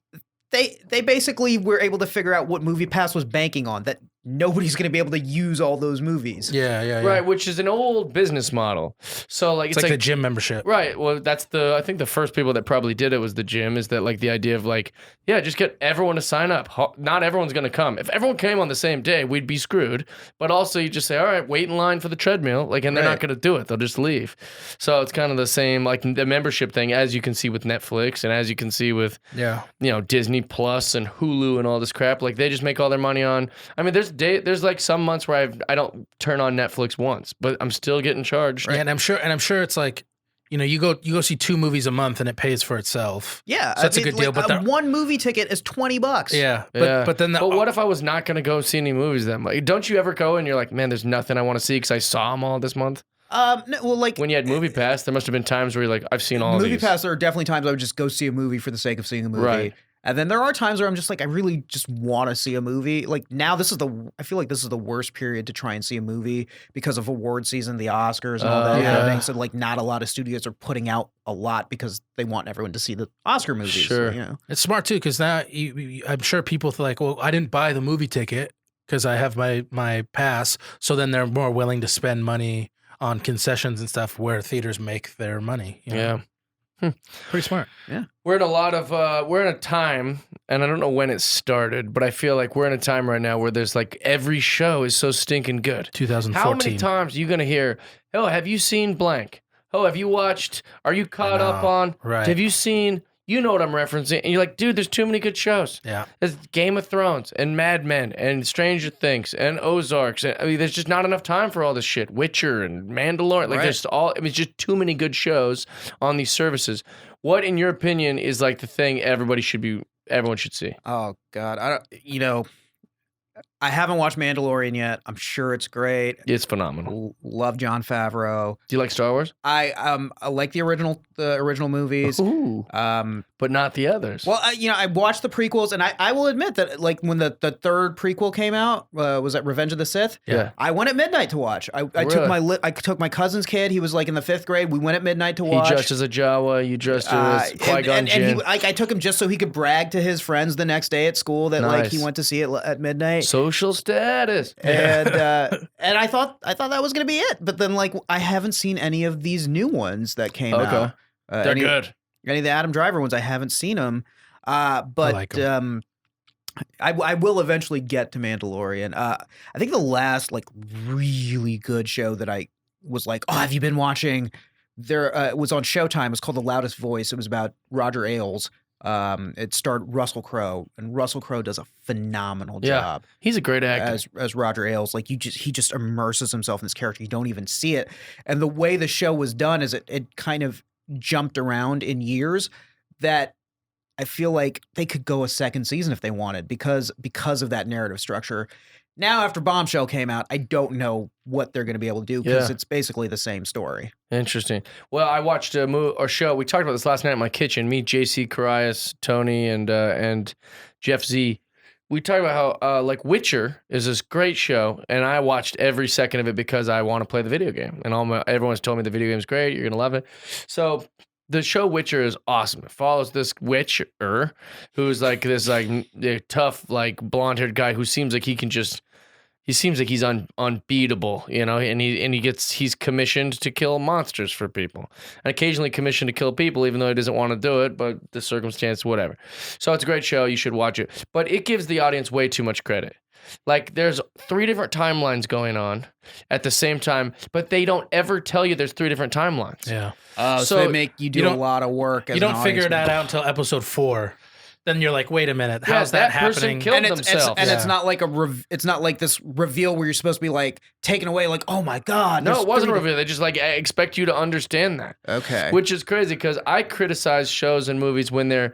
They basically were able to figure out what MoviePass was banking on, that nobody's going to be able to use all those movies. Yeah. right, which is an old business model. So like, It's like the gym membership. right. Well, that's I think the first people that probably did it was the gym. Is that like the idea of like, yeah, just get everyone to sign up. Not everyone's going to come. If everyone came on the same day, we'd be screwed. But also, you just say, all right, wait in line for the treadmill, like, and they're not Right. going to do it. They'll just leave. So it's kind of the same, like the membership thing, as you can see with Netflix, and as you can see with Yeah. Disney Plus and Hulu and all this crap. Like they just make all their money on. I mean, there's like some months where I don't turn on Netflix once, but I'm still getting charged. Yeah, and I'm sure it's like, you go see 2 movies a month and it pays for itself. Yeah, So that's a good deal, but they're- one movie ticket is $20. Yeah. Yeah. But then But what if I was not going to go see any movies then? Like, don't you ever go and you're like, man, there's nothing I want to see because I saw them all this month? No, well, like When you had MoviePass, there must have been times where you're like, I've seen all these. MoviePass, there are definitely times I would just go see a movie for the sake of seeing a movie. Right. And then there are times where I'm just like, I really just want to see a movie. Like now, I feel like this is the worst period to try and see a movie because of award season, the Oscars, and all that kind of yeah. thing. So like, not a lot of studios are putting out a lot because they want everyone to see the Oscar movies. Sure. It's smart too, because now I'm sure people feel like, well, I didn't buy the movie ticket because I have my pass. So then they're more willing to spend money on concessions and stuff where theaters make their money. Yeah. Pretty smart. We're in we're in a time, and I don't know when it started, but I feel like we're in a time right now where there's like every show is so stinking good. 2014. How many times are you going to hear, oh, have you seen blank? Oh, have you watched, are you caught up know, on, right. have you seen, you know what I'm referencing? And you're like, dude, there's too many good shows. Yeah. There's Game of Thrones and Mad Men and Stranger Things and Ozarks. And, I mean, there's just not enough time for all this shit. Witcher and Mandalorian. Like, Right. it's just too many good shows on these services. What, in your opinion, is like the thing everyone should see? Oh God, I haven't watched Mandalorian yet. I'm sure it's great. It's phenomenal. Love Jon Favreau. Do you like Star Wars? I like the original movies. Ooh, Um, but not the others. well, I watched the prequels, and I will admit that like when the third prequel came out, was that Revenge of the Sith? Yeah. I went at midnight to watch. I Really? I took my cousin's kid. He was like in the 5th grade. We went at midnight to He watch. dressed as a Jawa. You dressed as Qui-Gon and Jinn. I took him just so he could brag to his friends the next day at school that like he Nice. went to see it at midnight. Social status. And and I thought that was gonna be it, but then like I haven't seen any of these new ones that came Okay. out. They're good. Any of the Adam Driver ones, I haven't seen them. But like I will eventually get to Mandalorian. I think the last like really good show that I was like, oh, have you been watching? There it was on Showtime. It was called The Loudest Voice. It was about Roger Ailes. It starred Russell Crowe, and Russell Crowe does a phenomenal Yeah. job He's a great actor. as Roger Ailes. Like he just immerses himself in this character. You don't even see it. And the way the show was done is it kind of jumped around in years that I feel like they could go a second season if they wanted because of that narrative structure. Now, after Bombshell came out, I don't know what they're going to be able to do because Yeah. it's basically the same story. Interesting. Well, I watched a show. We talked about this last night in my kitchen. Me, JC Carias, Tony, and Jeff Z. we talk about how like Witcher is this great show, and I watched every second of it because I want to play the video game, and everyone's told me the video game's great, you're gonna love it. So the show Witcher is awesome. It follows this Witcher who's like this like tough like blonde-haired guy who seems like he seems like he's unbeatable, you know, and he's commissioned to kill monsters for people, and occasionally commissioned to kill people, even though he doesn't want to do it, but the circumstance, whatever. So it's a great show. You should watch it, but it gives the audience way too much credit. Like there's 3 different timelines going on at the same time, but they don't ever tell you there's 3 different timelines. Yeah. So they make you do a lot of work. You don't figure that out until episode 4. Then you're like, wait a minute, how's that person happening? killed themselves. It's not like it's not like this reveal where you're supposed to be like taken away, like, oh my god. No, it wasn't a reveal. They just like expect you to understand that. Okay. Which is crazy because I criticize shows and movies when they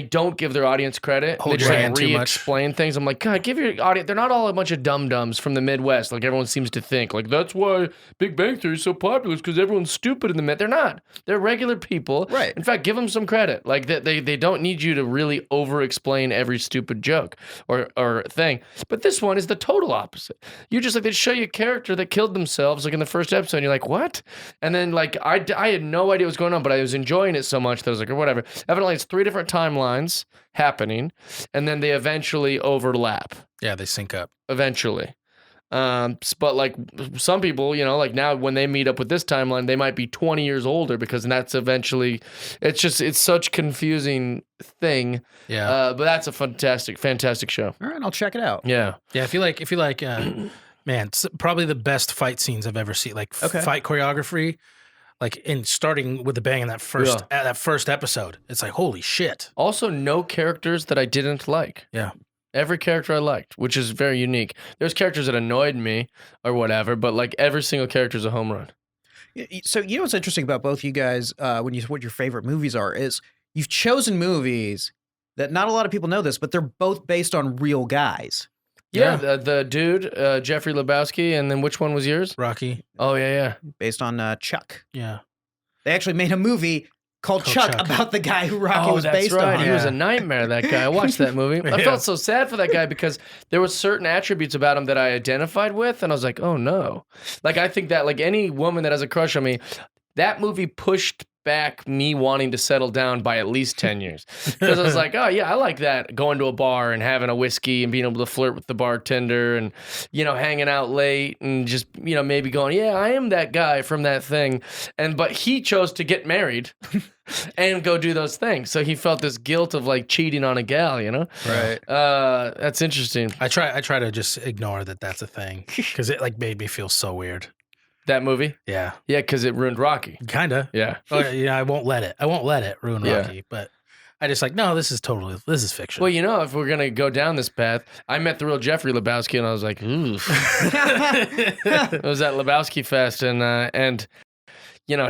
don't give their audience credit. Hold they just your like hand too much. re-explain things. I'm like, God, give your audience. They're not all a bunch of dum-dums from the Midwest, like everyone seems to think. Like that's why Big Bang Theory is so popular, is because everyone's stupid in the Mid. They're not. They're regular people. Right. In fact, give them some credit. Like they don't need you to really over-explain every stupid joke or thing. But this one is the total opposite. You just like they show you a character that killed themselves, like in the first episode. And you're like, what? And then like I had no idea what was going on, but I was enjoying it so much that I was like, or whatever. Evidently, it's 3 different timelines happening, and then they eventually overlap. Yeah, they sync up. Eventually. But like some people, you know, like now when they meet up with this timeline, they might be 20 years older because that's eventually, it's such confusing thing. Yeah. But that's a fantastic show. All right, I'll check it out. Yeah. Yeah, if you like, man, it's probably the best fight scenes I've ever seen. Like fight choreography, like in starting with the bang in that first episode. It's like, holy shit. Also, no characters that I didn't like. Yeah. Every character I liked, which is very unique. There's characters that annoyed me or whatever, but like every single character is a home run. So you know what's interesting about both you guys, what your favorite movies are, is you've chosen movies that not a lot of people know this, but they're both based on real guys. Yeah, the dude, Jeffrey Lebowski, and then which one was yours? Rocky. Oh, yeah. Based on Chuck. Yeah. They actually made a movie called Chuck about the guy who Rocky was based on. He was a nightmare, that guy. I watched that movie. I felt so sad for that guy because there were certain attributes about him that I identified with, and I was like, oh, no. Like, I think that, like, any woman that has a crush on me, that movie pushed back me wanting to settle down by at least 10 years. Because I was like, oh, yeah, I like that. Going to a bar and having a whiskey and being able to flirt with the bartender and, you know, hanging out late and just, you know, maybe going, yeah, I am that guy from that thing. But he chose to get married and go do those things. So he felt this guilt of like cheating on a gal, you know? Right. That's interesting. I try to just ignore that that's a thing because it like made me feel so weird. That movie? Yeah. Yeah, because it ruined Rocky. Kinda. Yeah. Oh, yeah, I won't let it ruin Rocky. But I just like, no, this is fiction. Well, you know, if we're gonna go down this path, I met the real Jeffrey Lebowski, and I was like, ooh. It was at Lebowski Fest, and you know,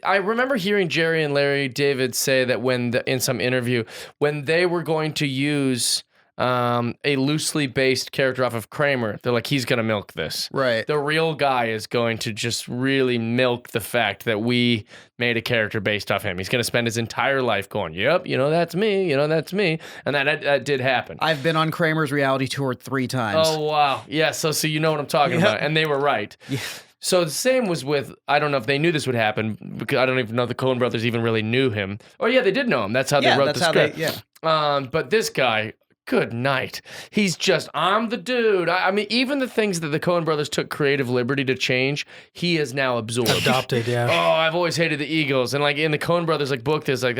I remember hearing Jerry and Larry David say that in some interview, when they were going to use a loosely based character off of Kramer, they're like, he's gonna milk this. Right. The real guy is going to just really milk the fact that we made a character based off him. He's gonna spend his entire life going, yep, you know, that's me, you know, that's me. And that did happen. I've been on Kramer's reality tour 3 times. Oh, wow. Yeah, so you know what I'm talking about. And they were right. Yeah. So the same was with, I don't know if they knew this would happen, because I don't even know the Coen brothers even really knew him. Oh, yeah, they did know him. That's how they wrote the script. But this guy, good night. He's just, I'm the dude. I mean, even the things that the Coen brothers took creative liberty to change, he is now absorbed. Adopted, yeah. Oh, I've always hated the Eagles. And like in the Coen brothers like book, there's like,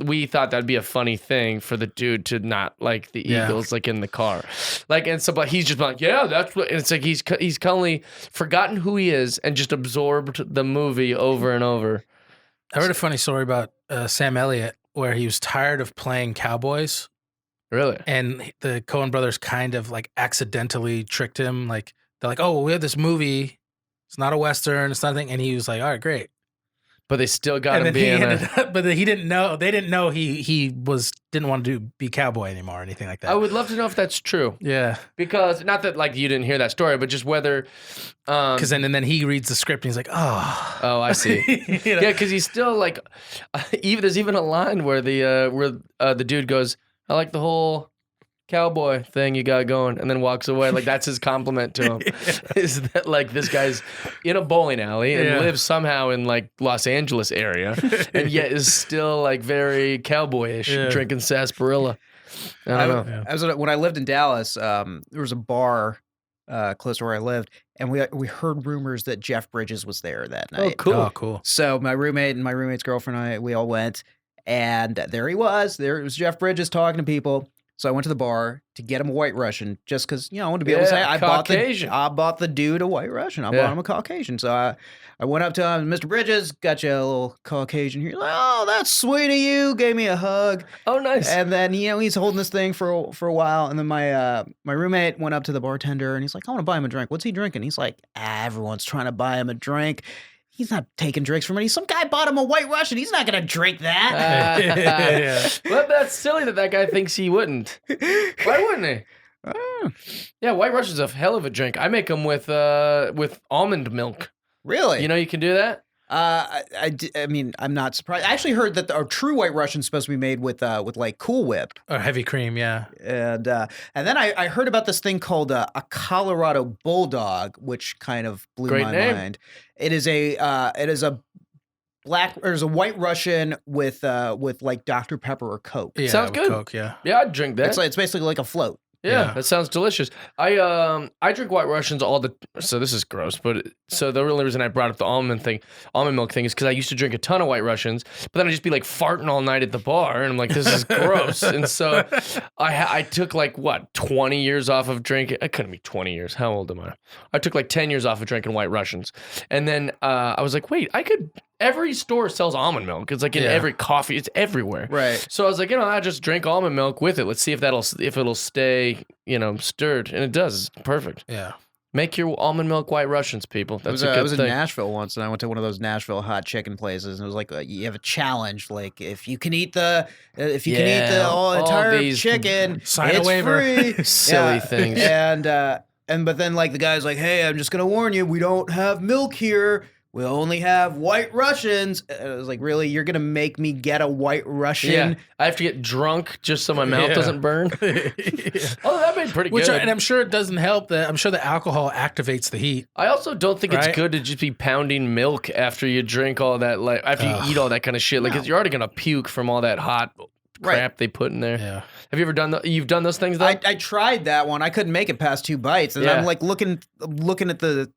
we thought that'd be a funny thing for the dude to not like the Eagles, like in the car. Like, and so, but he's just like, yeah, that's what, and it's like, he's currently forgotten who he is and just absorbed the movie over and over. I heard a funny story about Sam Elliott where he was tired of playing cowboys. Really? And the Coen brothers kind of like accidentally tricked him. Like they're like, "Oh, well, we have this movie. It's not a Western. It's nothing." And he was like, "All right, great." But they still got him being but he didn't know. They didn't know he didn't want to be cowboy anymore or anything like that. I would love to know if that's true. Yeah. Because not that like you didn't hear that story, but just whether. Because then he reads the script and he's like, "Oh, I see." You know? Yeah, because he's still like, there's even a line where the dude goes, I like the whole cowboy thing you got going, and then walks away. Like, that's his compliment to him. Is that, like, this guy's in a bowling alley and lives somehow in, like, Los Angeles area, and yet is still, like, very cowboyish, drinking sarsaparilla. I don't know. When I lived in Dallas, there was a bar close to where I lived, and we heard rumors that Jeff Bridges was there that night. Oh, cool. Oh, cool. So my roommate and my roommate's girlfriend and I, we all went, and there he was. There was Jeff Bridges talking to people. So I went to the bar to get him a White Russian, just because, I wanted to be able to say I bought the dude a White Russian. I bought him a Caucasian. So I went up to him, Mr. Bridges, got you a little Caucasian here. Like, oh, that's sweet of you. Gave me a hug. Oh, nice. And then he's holding this thing for a while, and then my roommate went up to the bartender and he's like, I want to buy him a drink. What's he drinking? He's like, everyone's trying to buy him a drink. He's not taking drinks from any. Some guy bought him a White Russian. He's not going to drink that. Well, that's silly that guy thinks he wouldn't. Why wouldn't he? Yeah, White Russian's a hell of a drink. I make them with almond milk. Really? You can do that? I mean, I'm not surprised. I actually heard that our true White Russian's supposed to be made with like Cool Whip or heavy cream, yeah. And then I heard about this thing called a Colorado Bulldog, which kind of blew my mind. It is a White Russian with like Dr. Pepper or Coke. Yeah, sounds good. Coke, yeah. Yeah, I'd drink that. It's basically like a float. Yeah, that sounds delicious. I drink White Russians so this is gross, but so the only reason I brought up the almond milk thing is because I used to drink a ton of White Russians, but then I'd just be like farting all night at the bar, and I'm like, this is gross. And so I took like 20 years off of drinking. It couldn't be 20 years. How old am I? I took like 10 years off of drinking White Russians, and then I was like, wait, I could. Every store sells almond milk. It's like in every coffee. It's everywhere. Right. So I was like, I just drink almond milk with it. Let's see if it'll stay, stirred. And it does. It's perfect. Yeah. Make your almond milk White Russians, people. That's a good thing. I was in Nashville once, and I went to one of those Nashville hot chicken places, and it was like you have a challenge. Like if you can eat the entire chicken, sign it's a waiver. Free. Silly things. But then like the guy's like, hey, I'm just gonna warn you, we don't have milk here. We only have White Russians. I was like, really? You're going to make me get a White Russian? Yeah. I have to get drunk just so my mouth doesn't burn. Oh, that'd be pretty good. And I'm sure it doesn't help I'm sure the alcohol activates the heat. I also don't think it's good to just be pounding milk after you drink all that, like after you eat all that kind of shit. Like, you're already going to puke from all that hot crap they put in there. Yeah. Have you ever done you've done those things though? I tried that one. I couldn't make it past 2 bites. And I'm like looking at the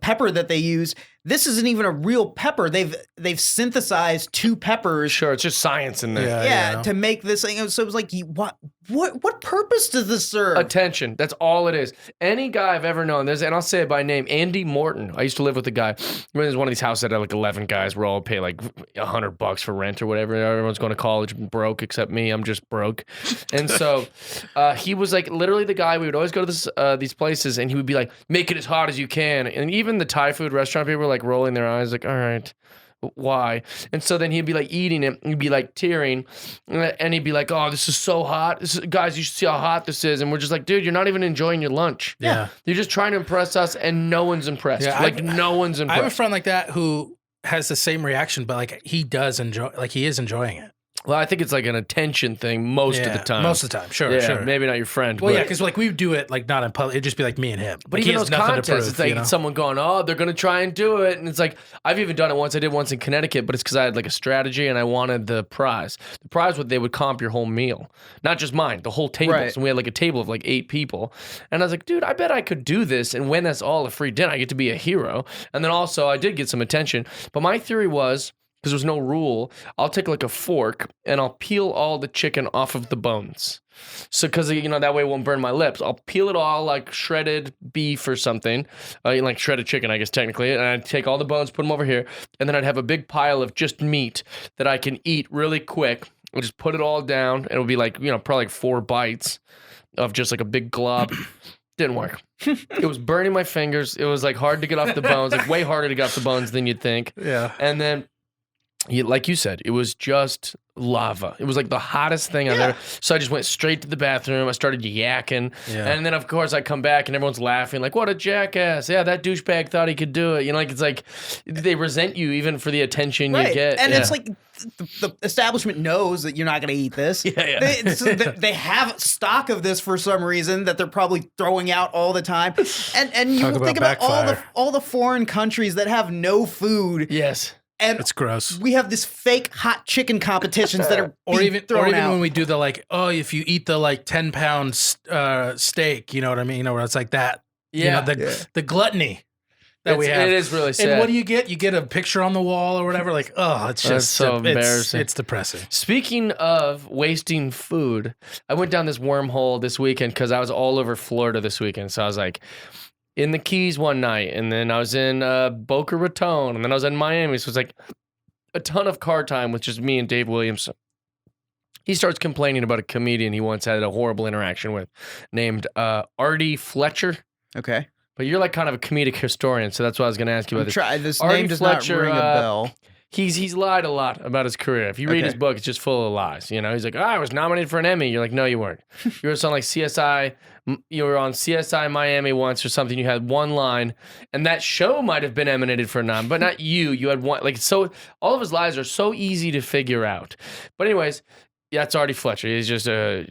pepper that they use. This isn't even a real pepper. They've synthesized 2 peppers. Sure, it's just science in there. Yeah, to make this thing. So it was like, what purpose does this serve? Attention. That's all it is. Any guy I've ever known, and I'll say it by name, Andy Morton. I used to live with a guy. There's one of these houses that had like 11 guys. We're all pay like $100 for rent or whatever. Everyone's going to college broke except me. I'm just broke. And so he was like literally the guy. We would always go to these places, and he would be like, make it as hot as you can. And even the Thai food restaurant people were like rolling their eyes like, all right, why? And so then he'd be like eating it, he'd be like tearing, and he'd be like, oh, this is so hot. Guys, you should see how hot this is. And we're just like, dude, you're not even enjoying your lunch. Yeah. You're just trying to impress us, and no one's impressed. Yeah, no one's impressed. I have a friend like that who has the same reaction, but like he is enjoying it. Well, I think it's like an attention thing most of the time. Most of the time, sure. Maybe not your friend. Well, because like we do it like not in public. It'd just be like me and him. But like, even those contests, it's like someone going, oh, they're going to try and do it. And it's like, I've even done it once. I did once in Connecticut, but it's because I had like a strategy and I wanted the prize. The prize they would comp your whole meal. Not just mine, the whole table. Right. And we had like a table of like 8 people. And I was like, dude, I bet I could do this and win us all a free dinner. I get to be a hero. And then also I did get some attention. But my theory was, because there was no rule, I'll take like a fork and I'll peel all the chicken off of the bones. So, because, that way it won't burn my lips. I'll peel it all like shredded beef or something, like shredded chicken, I guess, technically. And I'd take all the bones, put them over here. And then I'd have a big pile of just meat that I can eat really quick. I'll just put it all down. It'll be like, probably like 4 bites of just like a big glob. Didn't work. It was burning my fingers. It was like hard to get off the bones, like way harder to get off the bones than you'd think. Yeah. And then like you said, it was just lava. It was like the hottest thing I've ever. So I just went straight to the bathroom. I started yakking. Yeah. And then, of course, I come back and everyone's laughing, like, what a jackass. Yeah, that douchebag thought he could do it. It's like they resent you even for the attention you get. And it's like the establishment knows that you're not going to eat this. They have stock of this for some reason that they're probably throwing out all the time. And you think about all the foreign countries that have no food. Yes. And it's gross. We have this fake hot chicken competitions that are or even out. when we do the if you eat the 10-pound steak, you know what I mean? Where it's like that. Yeah. The gluttony that we have. It is really sad. And what do you get? You get a picture on the wall or whatever. Like, it's just so embarrassing. It's depressing. Speaking of wasting food, I went down this wormhole this weekend because I was all over Florida this weekend. So I was like, in the Keys one night, and then I was in Boca Raton, and then I was in Miami. So it's like a ton of car time with just me and Dave Williams. He starts complaining about a comedian he once had a horrible interaction with named Artie Fletcher. Okay. But you're like kind of a comedic historian, so that's what I was going to ask you about this. This Artie name does Fletcher, not ring a bell. He's lied a lot about his career. If you read his book, it's just full of lies. He's like, I was nominated for an Emmy. You're like, no, you weren't. You were on like CSI. You were on CSI Miami once or something. You had one line, and that show might have been nominated for a nom, but not you. You had one. Like, so all of his lies are so easy to figure out. But anyways, that's Artie Fletcher. He's just a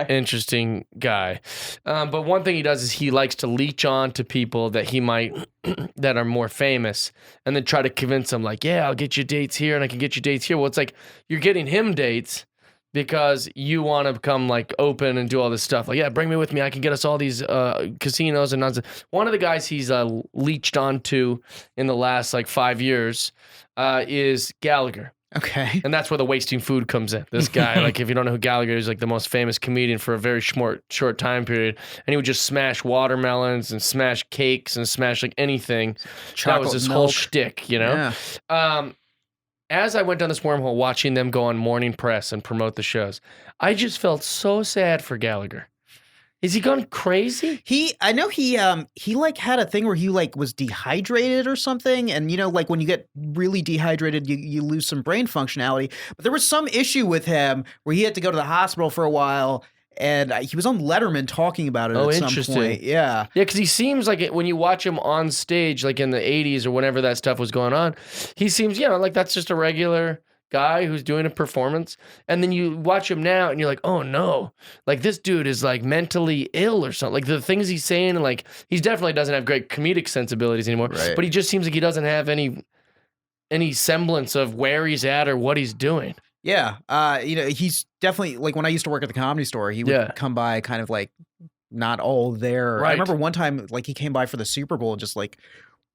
interesting guy. But one thing he does is he likes to leech on to people that he might that are more famous, and then try to convince them like, yeah, I'll get you dates here and I can get you dates here. Well, it's like you're getting him dates because you want to become like open and do all this stuff. Like, yeah, bring me with me. I can get us all these casinos and nonsense. One of the guys he's leeched onto in the last like 5 years is Gallagher. Okay. And that's where the wasting food comes in. This guy, like, if you don't know who Gallagher is, like the most famous comedian for a very short time period. And he would just smash watermelons and smash cakes and smash like anything. That was his whole shtick, Yeah. As I went down this wormhole watching them go on morning press and promote the shows, I just felt so sad for Gallagher. Is he gone crazy? I know he like had a thing where he like was dehydrated or something, and like when you get really dehydrated, you lose some brain functionality. But there was some issue with him where he had to go to the hospital for a while, and he was on Letterman talking about it at some point. Yeah, because he seems like when you watch him on stage, like in the 80s or whenever that stuff was going on, he seems like that's just a regular guy who's doing a performance, and then you watch him now and you're like, oh no, like this dude is like mentally ill or something. Like the things he's saying, and like he definitely doesn't have great comedic sensibilities anymore, but he just seems like he doesn't have any semblance of where he's at or what he's doing. Yeah. He's definitely like when I used to work at the Comedy Store, he would come by kind of like not all there. I remember one time like he came by for the Super Bowl and just like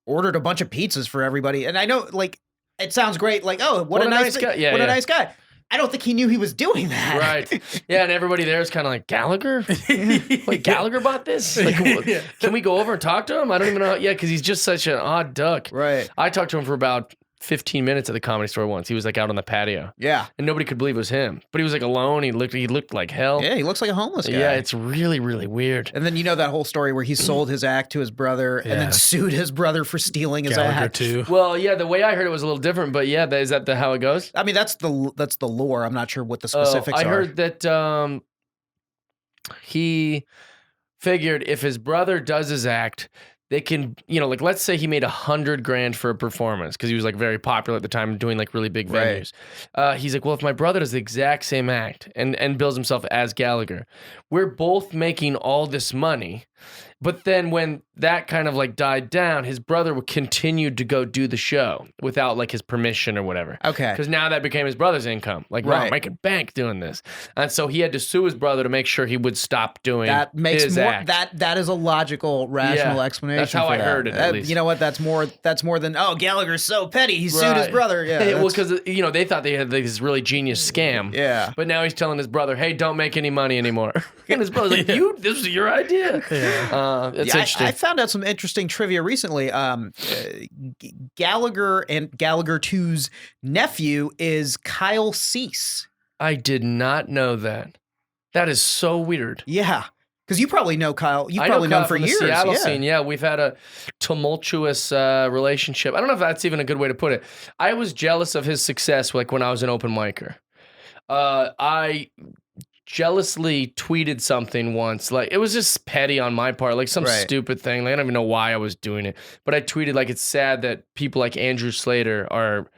ordered a bunch of pizzas for everybody. And I know like it sounds great, like, oh, what a nice guy. Yeah, what a nice guy. I don't think he knew he was doing that. Right. Yeah, and everybody there is kind of like, Gallagher? Wait, Gallagher bought this? Like, can we go over and talk to him? I don't even know. Yeah, because he's just such an odd duck. Right. I talked to him for about 15 minutes at the Comedy Store once. He was like out on the patio. Yeah. And nobody could believe it was him. But he was like alone. He looked like hell. Yeah, he looks like a homeless guy. Yeah, it's really, really weird. And then that whole story where he sold his act to his brother and then sued his brother for stealing his act too. Well, yeah, the way I heard it was a little different, but yeah, is that how it goes? I mean, that's the lore. I'm not sure what the specifics are. I heard that he figured if his brother does his act, they can, like let's say he made $100,000 for a performance because he was like very popular at the time doing like really big venues. He's like, well, if my brother does the exact same act and bills himself as Gallagher, we're both making all this money. But then when that kind of like died down, his brother would continue to go do the show without like his permission or whatever. Okay. Because now that became his brother's income. Like, wow, I'm making bank doing this. And so he had to sue his brother to make sure he would stop doing his act. That is a logical, rational explanation. That's how I heard it, at least. You know what? That's more than, oh, Gallagher's so petty. He sued his brother. Yeah. Well, because, they thought they had this really genius scam. Yeah. But now he's telling his brother, hey, don't make any money anymore. And his brother's like, this was your idea. It's interesting. I found out some interesting trivia recently. Gallagher and Gallagher 2's nephew is Kyle Cease. I did not know that. That is so weird. Yeah. Because you probably know Kyle. You've I probably know known Kyle for from the years. Seattle yeah. scene. Yeah, we've had a tumultuous relationship. I don't know if that's even a good way to put it. I was jealous of his success, like when I was an open micer. I jealously tweeted something once, like it was just petty on my part, like some Right. stupid thing. Like I don't even know why I was doing it, but I tweeted like it's sad that people like Andrew Slater are,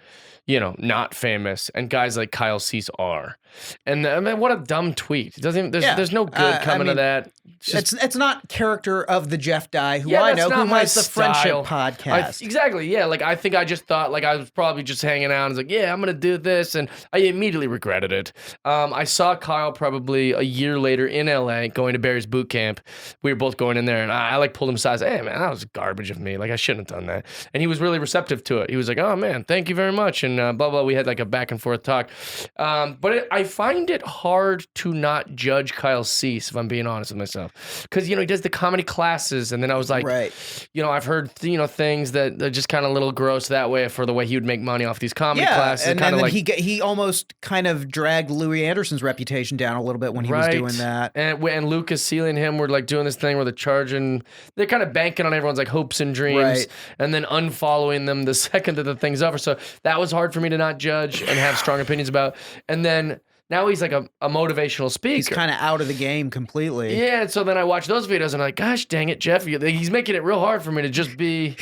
not famous, and guys like Kyle Cease are. And I mean, what a dumb tweet. It doesn't. There's no good coming of that. It's not character of the Jeff Dye who Yeah, I that's know not who my has the friendship style. podcast. Exactly, yeah. Like, I think I just thought, like, I was probably just hanging out and was like, yeah, I'm going to do this. And I immediately regretted it. I saw Kyle probably a year later in LA going to Barry's boot camp. We were both going in there, and I like, pulled him aside. Hey, man, that was garbage of me. Like, I shouldn't have done that. And he was really receptive to it. He was like, oh, man, thank you very much. And blah, blah. We had, like, a back and forth talk. I find it hard to not judge Kyle Cease, if I'm being honest with myself. Because, he does the comedy classes, and then I was like, Right. I've heard, things that are just kind of a little gross that way for the way he would make money off these comedy classes. And kind then of like, he almost kind of dragged Louis Anderson's reputation down a little bit when he was doing that. And Lucas Seeley and him were like doing this thing where they're kind of banking on everyone's like hopes and dreams, Right. and then unfollowing them the second that the thing's over. So that was hard for me to not judge and have strong opinions about. And then now he's like a motivational speaker. He's kind of out of the game completely. Yeah, and so then I watch those videos and I'm like, gosh dang it, Jeff, he's making it real hard for me to just be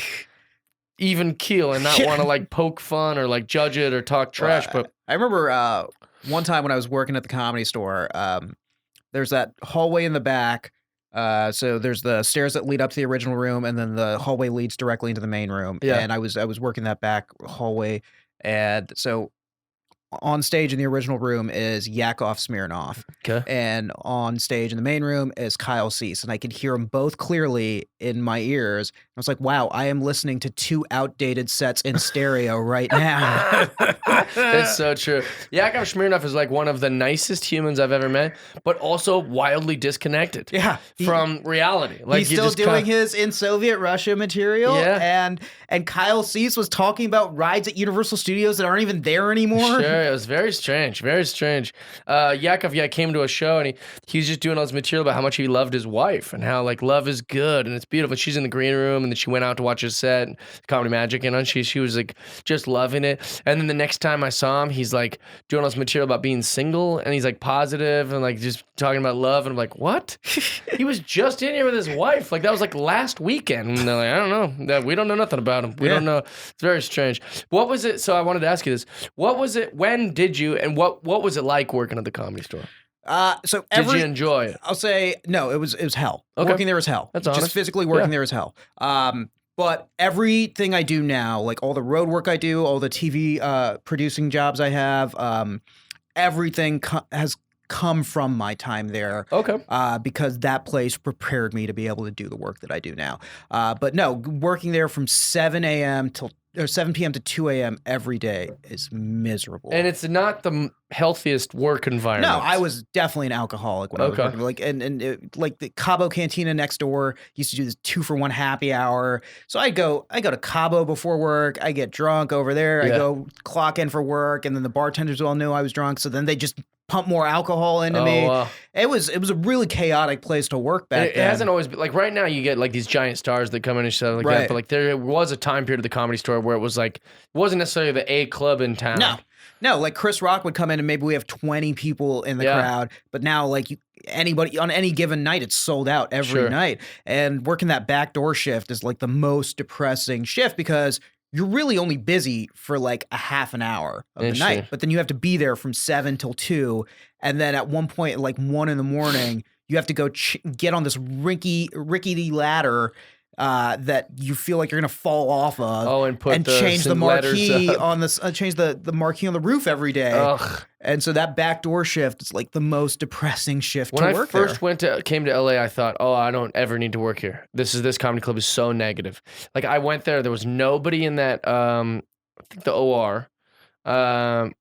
even keel and not want to like poke fun or like judge it or talk trash. But I remember one time when I was working at the Comedy Store, there's that hallway in the back. So there's the stairs that lead up to the original room, and then the hallway leads directly into the main room. Yeah. And I was working that back hallway, and so on stage in the original room is Yakov Smirnoff. Okay. And on stage in the main room is Kyle Cease. And I could hear them both clearly in my ears. I was like, wow, I am listening to two outdated sets in stereo right now. It's so true. Yakov Smirnoff is like one of the nicest humans I've ever met, but also wildly disconnected from reality. Like he's still doing his In Soviet Russia material. Yeah. And Kyle Cease was talking about rides at Universal Studios that aren't even there anymore. Sure, it was very strange, very strange. Yakov, came to a show and he was just doing all this material about how much he loved his wife and how like love is good and it's beautiful. She's in the green room and then she went out to watch his set, Comedy Magic, and she was like just loving it. And then the next time I saw him, he's like doing all this material about being single and he's like positive and like just talking about love. And I'm like, what? He was just in here with his wife. Like that was like last weekend. And they're like, I don't know. We don't know nothing about him. We don't know. It's very strange. What was it? So I wanted to ask you this. What was it? When did you, and what was it like working at the Comedy Store? Did you enjoy it? I'll say no. It was hell. Okay. Working there was hell. That's just honest. physically working there is hell. But everything I do now, like all the road work I do, all the TV producing jobs I have, everything has come from my time there. Okay. Because that place prepared me to be able to do the work that I do now. But no, working there from 7 a.m. or 7 p.m. to 2 a.m. every day is miserable. And it's not the healthiest work environment. No, I was definitely an alcoholic when I was working. Like, like the Cabo Cantina next door used to do this 2-for-1 happy hour. So I go to Cabo before work. I get drunk over there. Yeah. I go clock in for work, and then the bartenders all knew I was drunk. So then they just pump more alcohol into me. Wow. It was a really chaotic place to work back then. It hasn't always been like right now. You get like these giant stars that come in and stuff like Right. that. But like there was a time period at the Comedy Store where it was like it wasn't necessarily the A club in town. No, like Chris Rock would come in and maybe we have 20 people in the crowd, but now like anybody on any given night, it's sold out every night. And working that backdoor shift is like the most depressing shift because you're really only busy for like a half an hour of the night, but then you have to be there from 7 till 2. And then at one point, like 1 a.m, you have to go get on this rickety ladder that you feel like you're gonna fall off of. Oh, and change the marquee up. on this, change the marquee on the roof every day. Ugh. And so that backdoor shift is like the most depressing shift When to I work first there. came to LA, I thought, oh, I don't ever need to work here. This comedy club is so negative. Like I went there was nobody in that. I think the OR.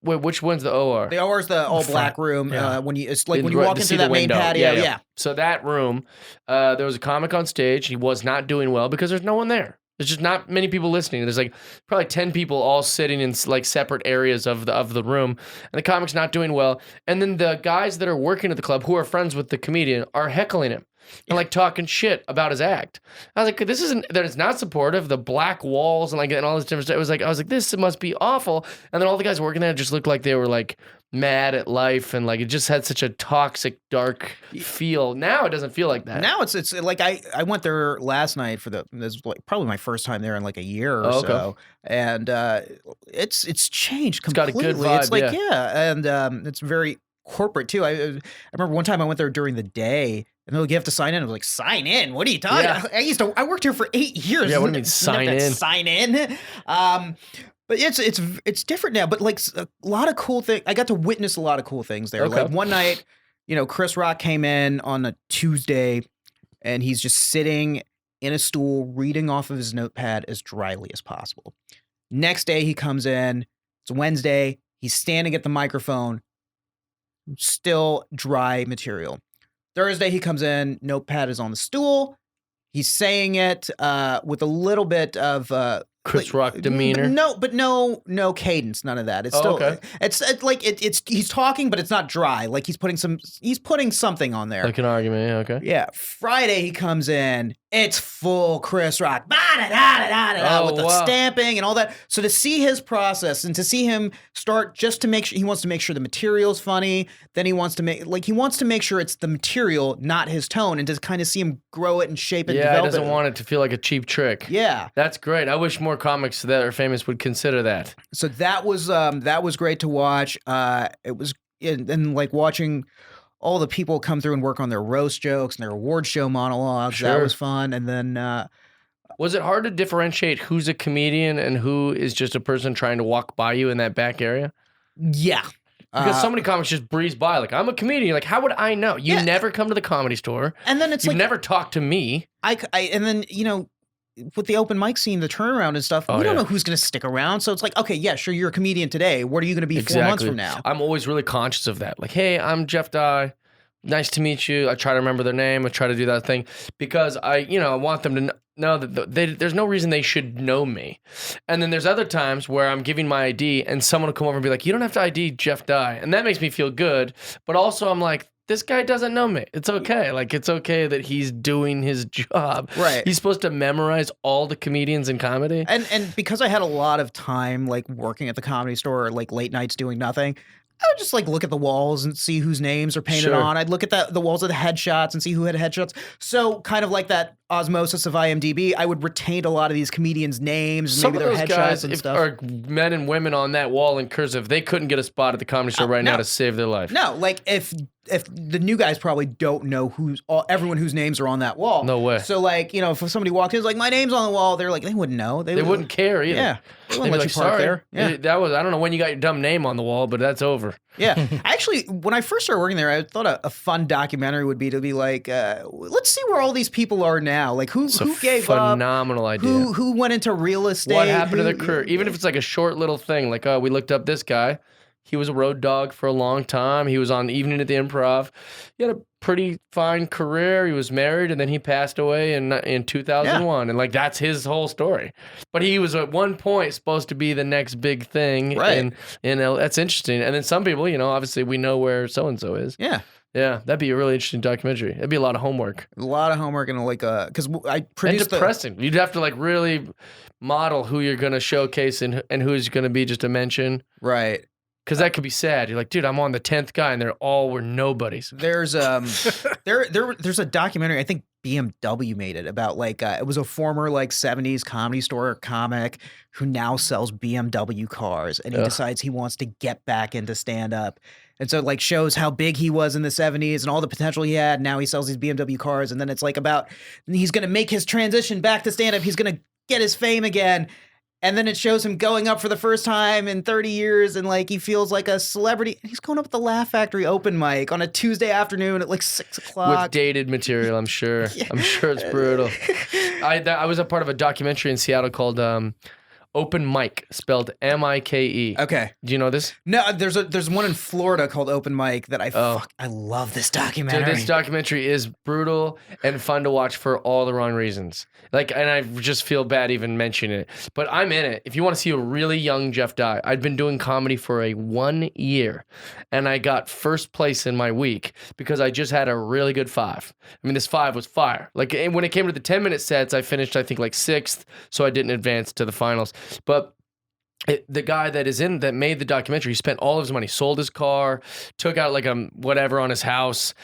Wait, which one's the OR? The OR is the all black room. When you walk into that main patio. Yeah. So that room, there was a comic on stage. He was not doing well because there's no one there. There's just not many people listening. There's like probably 10 people all sitting in like separate areas of the room, and the comic's not doing well. And then the guys that are working at the club, who are friends with the comedian, are heckling him. and like talking shit about his act. I was like, this isn't that it's not supportive. The black walls and like and all this different stuff. It was like I was like, this must be awful. And then all the guys working there just looked like they were like mad at life and like it just had such a toxic, dark feel. Now it doesn't feel like that. Now it's like I went there last night for this was like probably my first time there in like a year or Okay. so, and it's changed got a completely. good vibe, It's like and it's very corporate too. I remember one time I went there during the day. And they're like, you have to sign in. I was like, sign in? What are you talking about? I worked here for 8 years. Yeah, what do you mean sign in? Sign in. But it's different now. But like a lot of cool things. I got to witness a lot of cool things there. Okay. Like one night, Chris Rock came in on a Tuesday, and he's just sitting in a stool reading off of his notepad as dryly as possible. Next day he comes in. It's Wednesday. He's standing at the microphone. Still dry material. Thursday he comes in, notepad is on the stool. He's saying it with a little bit of Chris Rock demeanor. No cadence, none of that. It's still okay. It's like it's he's talking, but it's not dry. Like he's putting something on there. Like an argument, yeah, okay. Yeah. Friday he comes in, it's full Chris Rock, with the stamping and all that. So to see his process and to see him start just to make sure he wants to make sure the material's funny, then he wants to make sure it's the material, not his tone, and to kind of see him grow it and shape it. Yeah, and he doesn't develop want it to feel like a cheap trick. Yeah. That's great. I wish more comics that are famous would consider that. So that was great to watch. It was and like watching all the people come through and work on their roast jokes and their award show monologues. Sure. That was fun. And then was it hard to differentiate who's a comedian and who is just a person trying to walk by you in that back area? Yeah. Because so many comics just breeze by, like, I'm a comedian. Like, how would I know? You never come to the Comedy Store. And then it's You've never talked to me. And then, with the open mic scene, the turnaround and stuff, we don't know who's going to stick around. So it's like, okay, yeah, sure, you're a comedian today. What are you going to be 4 months from now? I'm always really conscious of that. Like, hey, I'm Jeff Dye. Nice to meet you. I try to remember their name. I try to do that thing because I want them to know that there's no reason they should know me. And then there's other times where I'm giving my ID and someone will come over and be like, you don't have to ID Jeff Dye. And that makes me feel good. But also I'm like, this guy doesn't know me. It's okay. Like, it's okay that he's doing his job. Right. He's supposed to memorize all the comedians in comedy. And because I had a lot of time, like, working at the Comedy Store or, like, late nights doing nothing, I would just, like, look at the walls and see whose names are painted on. I'd look at the walls of the headshots and see who had headshots. So kind of like that osmosis of IMDb, I would retain a lot of these comedians' names and Some maybe of their those headshots guys and if, stuff. are men and women on that wall in cursive. They couldn't get a spot at the Comedy Store now to save their life. No, like if the new guys probably don't know everyone whose names are on that wall. No way. So like, if somebody walked in, it's like, my name's on the wall, they're like, they wouldn't know. They wouldn't care either. Yeah. They They'd wouldn't be let like, you park sorry. there. Yeah. That was, I don't know when you got your dumb name on the wall, but that's over. Yeah. Actually, when I first started working there, I thought a fun documentary would be to be like, let's see where all these people are now. Like who gave up? Phenomenal idea. Who went into real estate? What happened to their career? Even if it's like a short little thing, like, we looked up this guy. He was a road dog for a long time. He was on Evening at the Improv. He had a pretty fine career. He was married, and then he passed away in 2001. And like that's his whole story. But he was at one point supposed to be the next big thing. Right. And that's interesting. And then some people, obviously we know where so and so is. Yeah. Yeah, that'd be a really interesting documentary. It'd be a lot of homework. A lot of homework and like because I produced and depressing. You'd have to like really model who you're going to showcase and who's going to be just a mention. Right. Because that could be sad. You're like, dude, I'm on the 10th guy, and they're all were nobodies. There's there's a documentary. I think BMW made it about like it was a former like 70s Comedy Store comic who now sells BMW cars, and he decides he wants to get back into stand up, and so it like shows how big he was in the 70s and all the potential he had. Now he sells these BMW cars, and then it's like about he's gonna make his transition back to stand up. He's gonna get his fame again. And then it shows him going up for the first time in 30 years and like he feels like a celebrity. And he's going up at the Laugh Factory open mic on a Tuesday afternoon at like 6 o'clock. With dated material, I'm sure. Yeah. I'm sure it's brutal. I was a part of a documentary in Seattle called Open Mic, spelled M-I-K-E. Okay. Do you know this? No, there's one in Florida called Open Mic that I love this documentary. Dude, this documentary is brutal and fun to watch for all the wrong reasons. Like, and I just feel bad even mentioning it. But I'm in it. If you want to see a really young Jeff Dye, I'd been doing comedy for 1 year, and I got first place in my week because I just had a really good 5. I mean, this 5 was fire. Like, and when it came to the 10-minute sets, I finished, I think, like 6th, so I didn't advance to the finals. But the guy that made the documentary, he spent all of his money, sold his car, took out like whatever on his house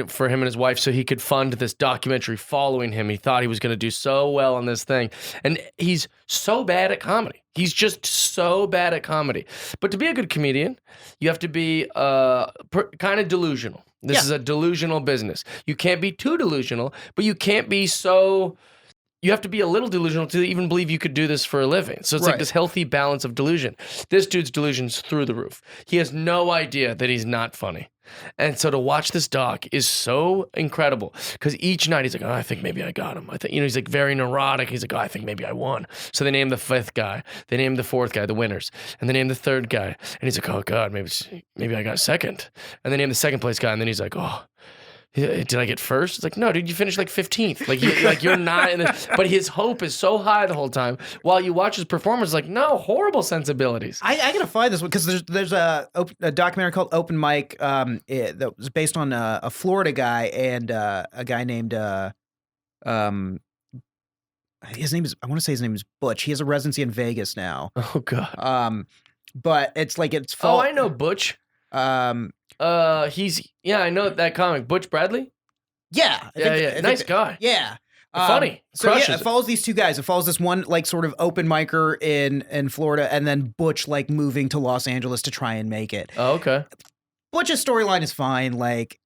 for him and his wife so he could fund this documentary following him. He thought he was going to do so well on this thing. And he's so bad at comedy. He's just so bad at comedy. But to be a good comedian, you have to be kind of delusional. This is a delusional business. You can't be too delusional, but you can't be so... You have to be a little delusional to even believe you could do this for a living. So it's like this healthy balance of delusion. This dude's delusion's through the roof. He has no idea that he's not funny. And so to watch this doc is so incredible because each night he's like, oh, I think maybe I got him. I think, he's like very neurotic. He's like, oh, I think maybe I won. So they named the 5th guy. They named the 4th guy, the winners. And they named the 3rd guy. And he's like, oh God, maybe I got 2nd. And they named the 2nd place guy. And then he's like, oh, did I get first? It's like, no, dude, you finished like 15th. Like you're not in the, but his hope is so high the whole time. While you watch his performance, like, no, horrible sensibilities. I gotta find this one because there's a documentary called Open Mic that was based on a Florida guy and a guy named his name is, I want to say his name is Butch. He has a residency in Vegas now. Oh God. But it's like Oh, I know Butch. I know that comic, Butch Bradley. Yeah. Nice guy. Yeah. Funny. So it follows these two guys. It follows this one like sort of open micer in Florida, and then Butch like moving to Los Angeles to try and make it. Oh, okay. Butch's storyline is fine, like,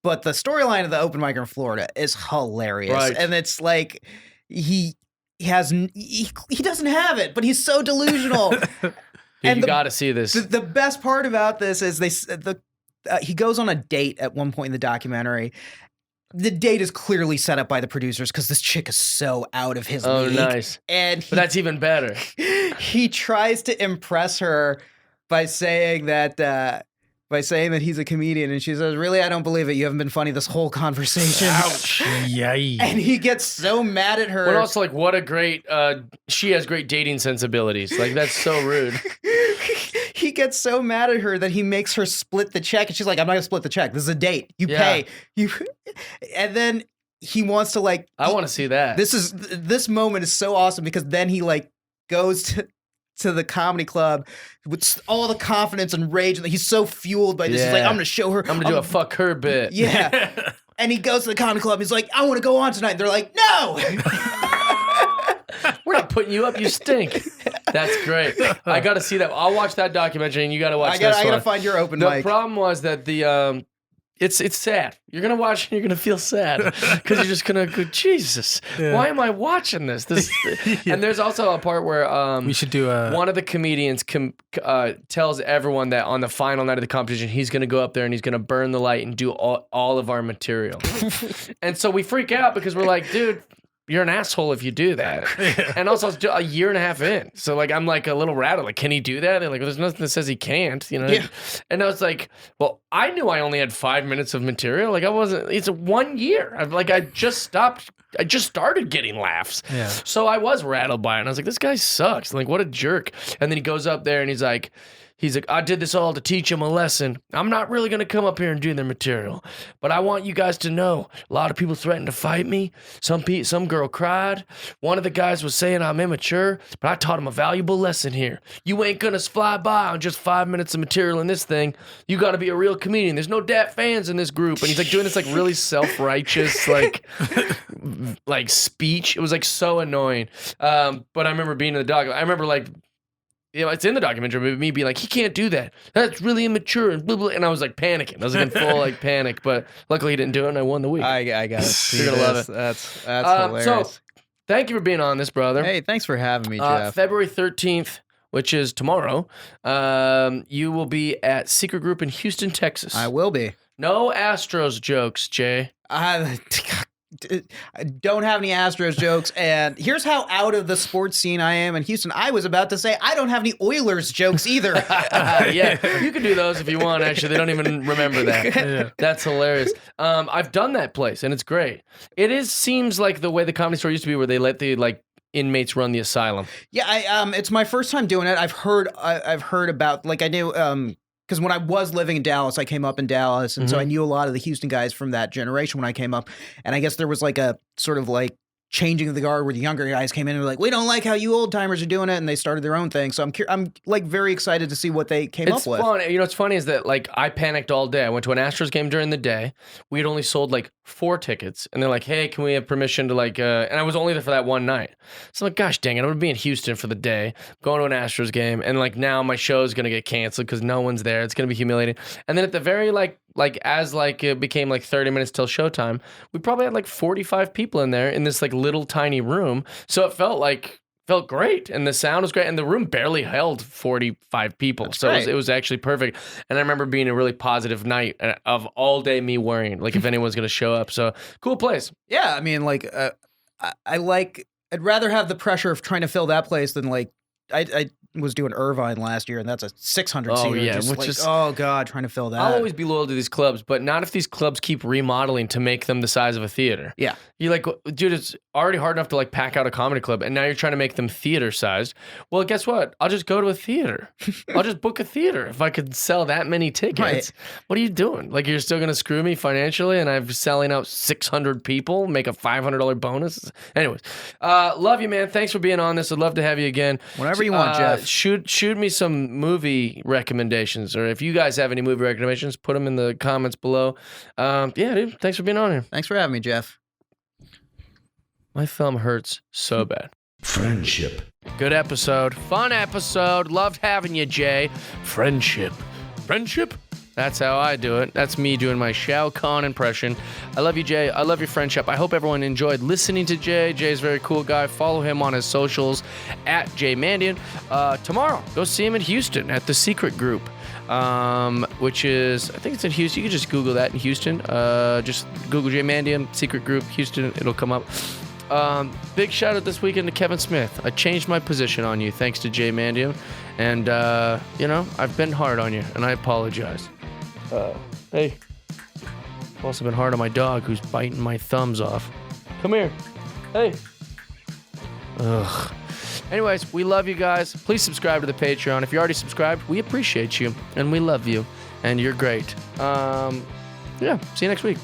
but the storyline of the open micer in Florida is hilarious, right. And it's like he doesn't have it, but he's so delusional. Dude, you got to see this. The best part about this is he goes on a date at one point in the documentary. The date is clearly set up by the producers because this chick is so out of his league. Oh, nice. But that's even better. He tries to impress her by saying that he's a comedian, and she says, "Really, I don't believe it. You haven't been funny this whole conversation." Ouch. Yay. And he gets so mad at her. But also, like, what a great, she has great dating sensibilities. Like, that's so rude. He gets so mad at her that he makes her split the check, and she's like, "I'm not gonna split the check. This is a date. You pay." And then he wants to like. I want to see that. This moment is so awesome because then he like goes to the comedy club with all the confidence and rage, and he's so fueled by this. He's like, "I'm gonna show her. I'm gonna do a fuck her bit." Yeah. And he goes to the comedy club. He's like, "I want to go on tonight." They're like, "No." We're not putting you up. You stink. That's great. I got to see that. I'll watch that documentary, and you got to watch this one. I got to find your open mic. The problem was that it's sad. You're gonna watch and you're gonna feel sad because you're just gonna go, Jesus, why am I watching this? And there's also a part where we should do one of the comedians tells everyone that on the final night of the competition he's gonna go up there and he's gonna burn the light and do all of our material. And so we freak out because we're like, dude, you're an asshole if you do that. And also, it's a year and a half in. So, like, I'm, like, a little rattled. Like, can he do that? They're like, well, there's nothing that says he can't, you know? Yeah. And I was like, well, I knew I only had 5 minutes of material. Like, it's 1 year. I just started getting laughs. Yeah. So I was rattled by it. And I was like, this guy sucks. Like, what a jerk. And then he goes up there and he's like, I did this all to teach him a lesson. I'm not really going to come up here and do their material, but I want you guys to know a lot of people threatened to fight me. Some girl cried. One of the guys was saying I'm immature, but I taught him a valuable lesson here. You ain't going to fly by on just 5 minutes of material in this thing. You got to be a real comedian. There's no Dat fans in this group. And he's like doing this like really self-righteous like speech. It was like so annoying. But I remember being in the dog. I remember like, it's in the documentary, but me being like, he can't do that. That's really immature and blah, blah. And I was like panicking. I was like in full like panic, but luckily he didn't do it and I won the week. I got it. You're going to love it. That's hilarious. So thank you for being on this, brother. Hey, thanks for having me, Jeff. February 13th, which is tomorrow, you will be at Secret Group in Houston, Texas. I will be. No Astros jokes, Jay. I don't have any Astros jokes, and here's how out of the sports scene I am in Houston. I was about to say I don't have any Oilers jokes either. Yeah, you can do those if you want. Actually, they don't even remember that. Yeah. That's hilarious. I've done that place, and it's great. It seems like the way the Comedy Store used to be, where they let the inmates run the asylum. Yeah, it's my first time doing it. I've heard about, like, I knew because when I was living in Dallas, I came up in Dallas, and so I knew a lot of the Houston guys from that generation when I came up, and I guess there was like a sort of like changing of the guard where the younger guys came in and were like, we don't like how you old timers are doing it, and they started their own thing. So I'm like very excited to see what they came up with. It's fun. You know, what's funny is that like I panicked all day. I went to an Astros game during the day. We had only sold like 4 tickets, and they're like, hey, can we have permission to like, and I was only there for that one night. So I'm like, gosh dang it, I'm gonna be in Houston for the day, going to an Astros game, and like now my show is gonna get canceled because no one's there. It's gonna be humiliating. And then at the very as it became like 30 minutes till showtime, we probably had like 45 people in there in this like little tiny room. So it felt great, and the sound was great, and the room barely held 45 people. That's so great. it was actually perfect. And I remember being a really positive night of all day me worrying like if anyone's gonna show up. So cool place. Yeah, I mean, like, I'd rather have the pressure of trying to fill that place than like I was doing Irvine last year, and that's a 600 seater. yeah, just which like, is- oh god, trying to fill that. I'll always be loyal to these clubs, but not if these clubs keep remodeling to make them the size of a theater. Yeah. You're like, dude, it's already hard enough to like pack out a comedy club, and now you're trying to make them theater sized. Well, guess what? I'll just go to a theater. I'll just book a theater if I could sell that many tickets. Right. What are you doing? Like, you're still gonna screw me financially, and I'm selling out 600 people, make a $500 bonus. Anyways, love you, man. Thanks for being on this. I'd love to have you again. Whenever you want, Jeff. Shoot me some movie recommendations, or if you guys have any movie recommendations, put them in the comments below. Yeah, dude, thanks for being on here. Thanks for having me, Jeff. My thumb hurts so bad. Friendship. Good episode. Fun episode. Loved having you, Jay. Friendship. Friendship? That's how I do it. That's me doing my Shao Kahn impression. I love you, Jay. I love your friendship. I hope everyone enjoyed listening to Jay. Jay's a very cool guy. Follow him on his socials at Mandyam. Tomorrow, go see him in Houston at The Secret Group, which is, I think it's in Houston. You can just Google that in Houston. Just Google Mandyam, Secret Group, Houston. It'll come up. Big shout out this weekend to Kevin Smith. I changed my position on you thanks to Mandyam. And, I've been hard on you, and I apologize. Hey, I've also been hard on my dog who's biting my thumbs off. Come here. Hey. Ugh. Anyways, we love you guys. Please subscribe to the Patreon. If you're already subscribed, we appreciate you, and we love you, and you're great. Yeah, see you next week.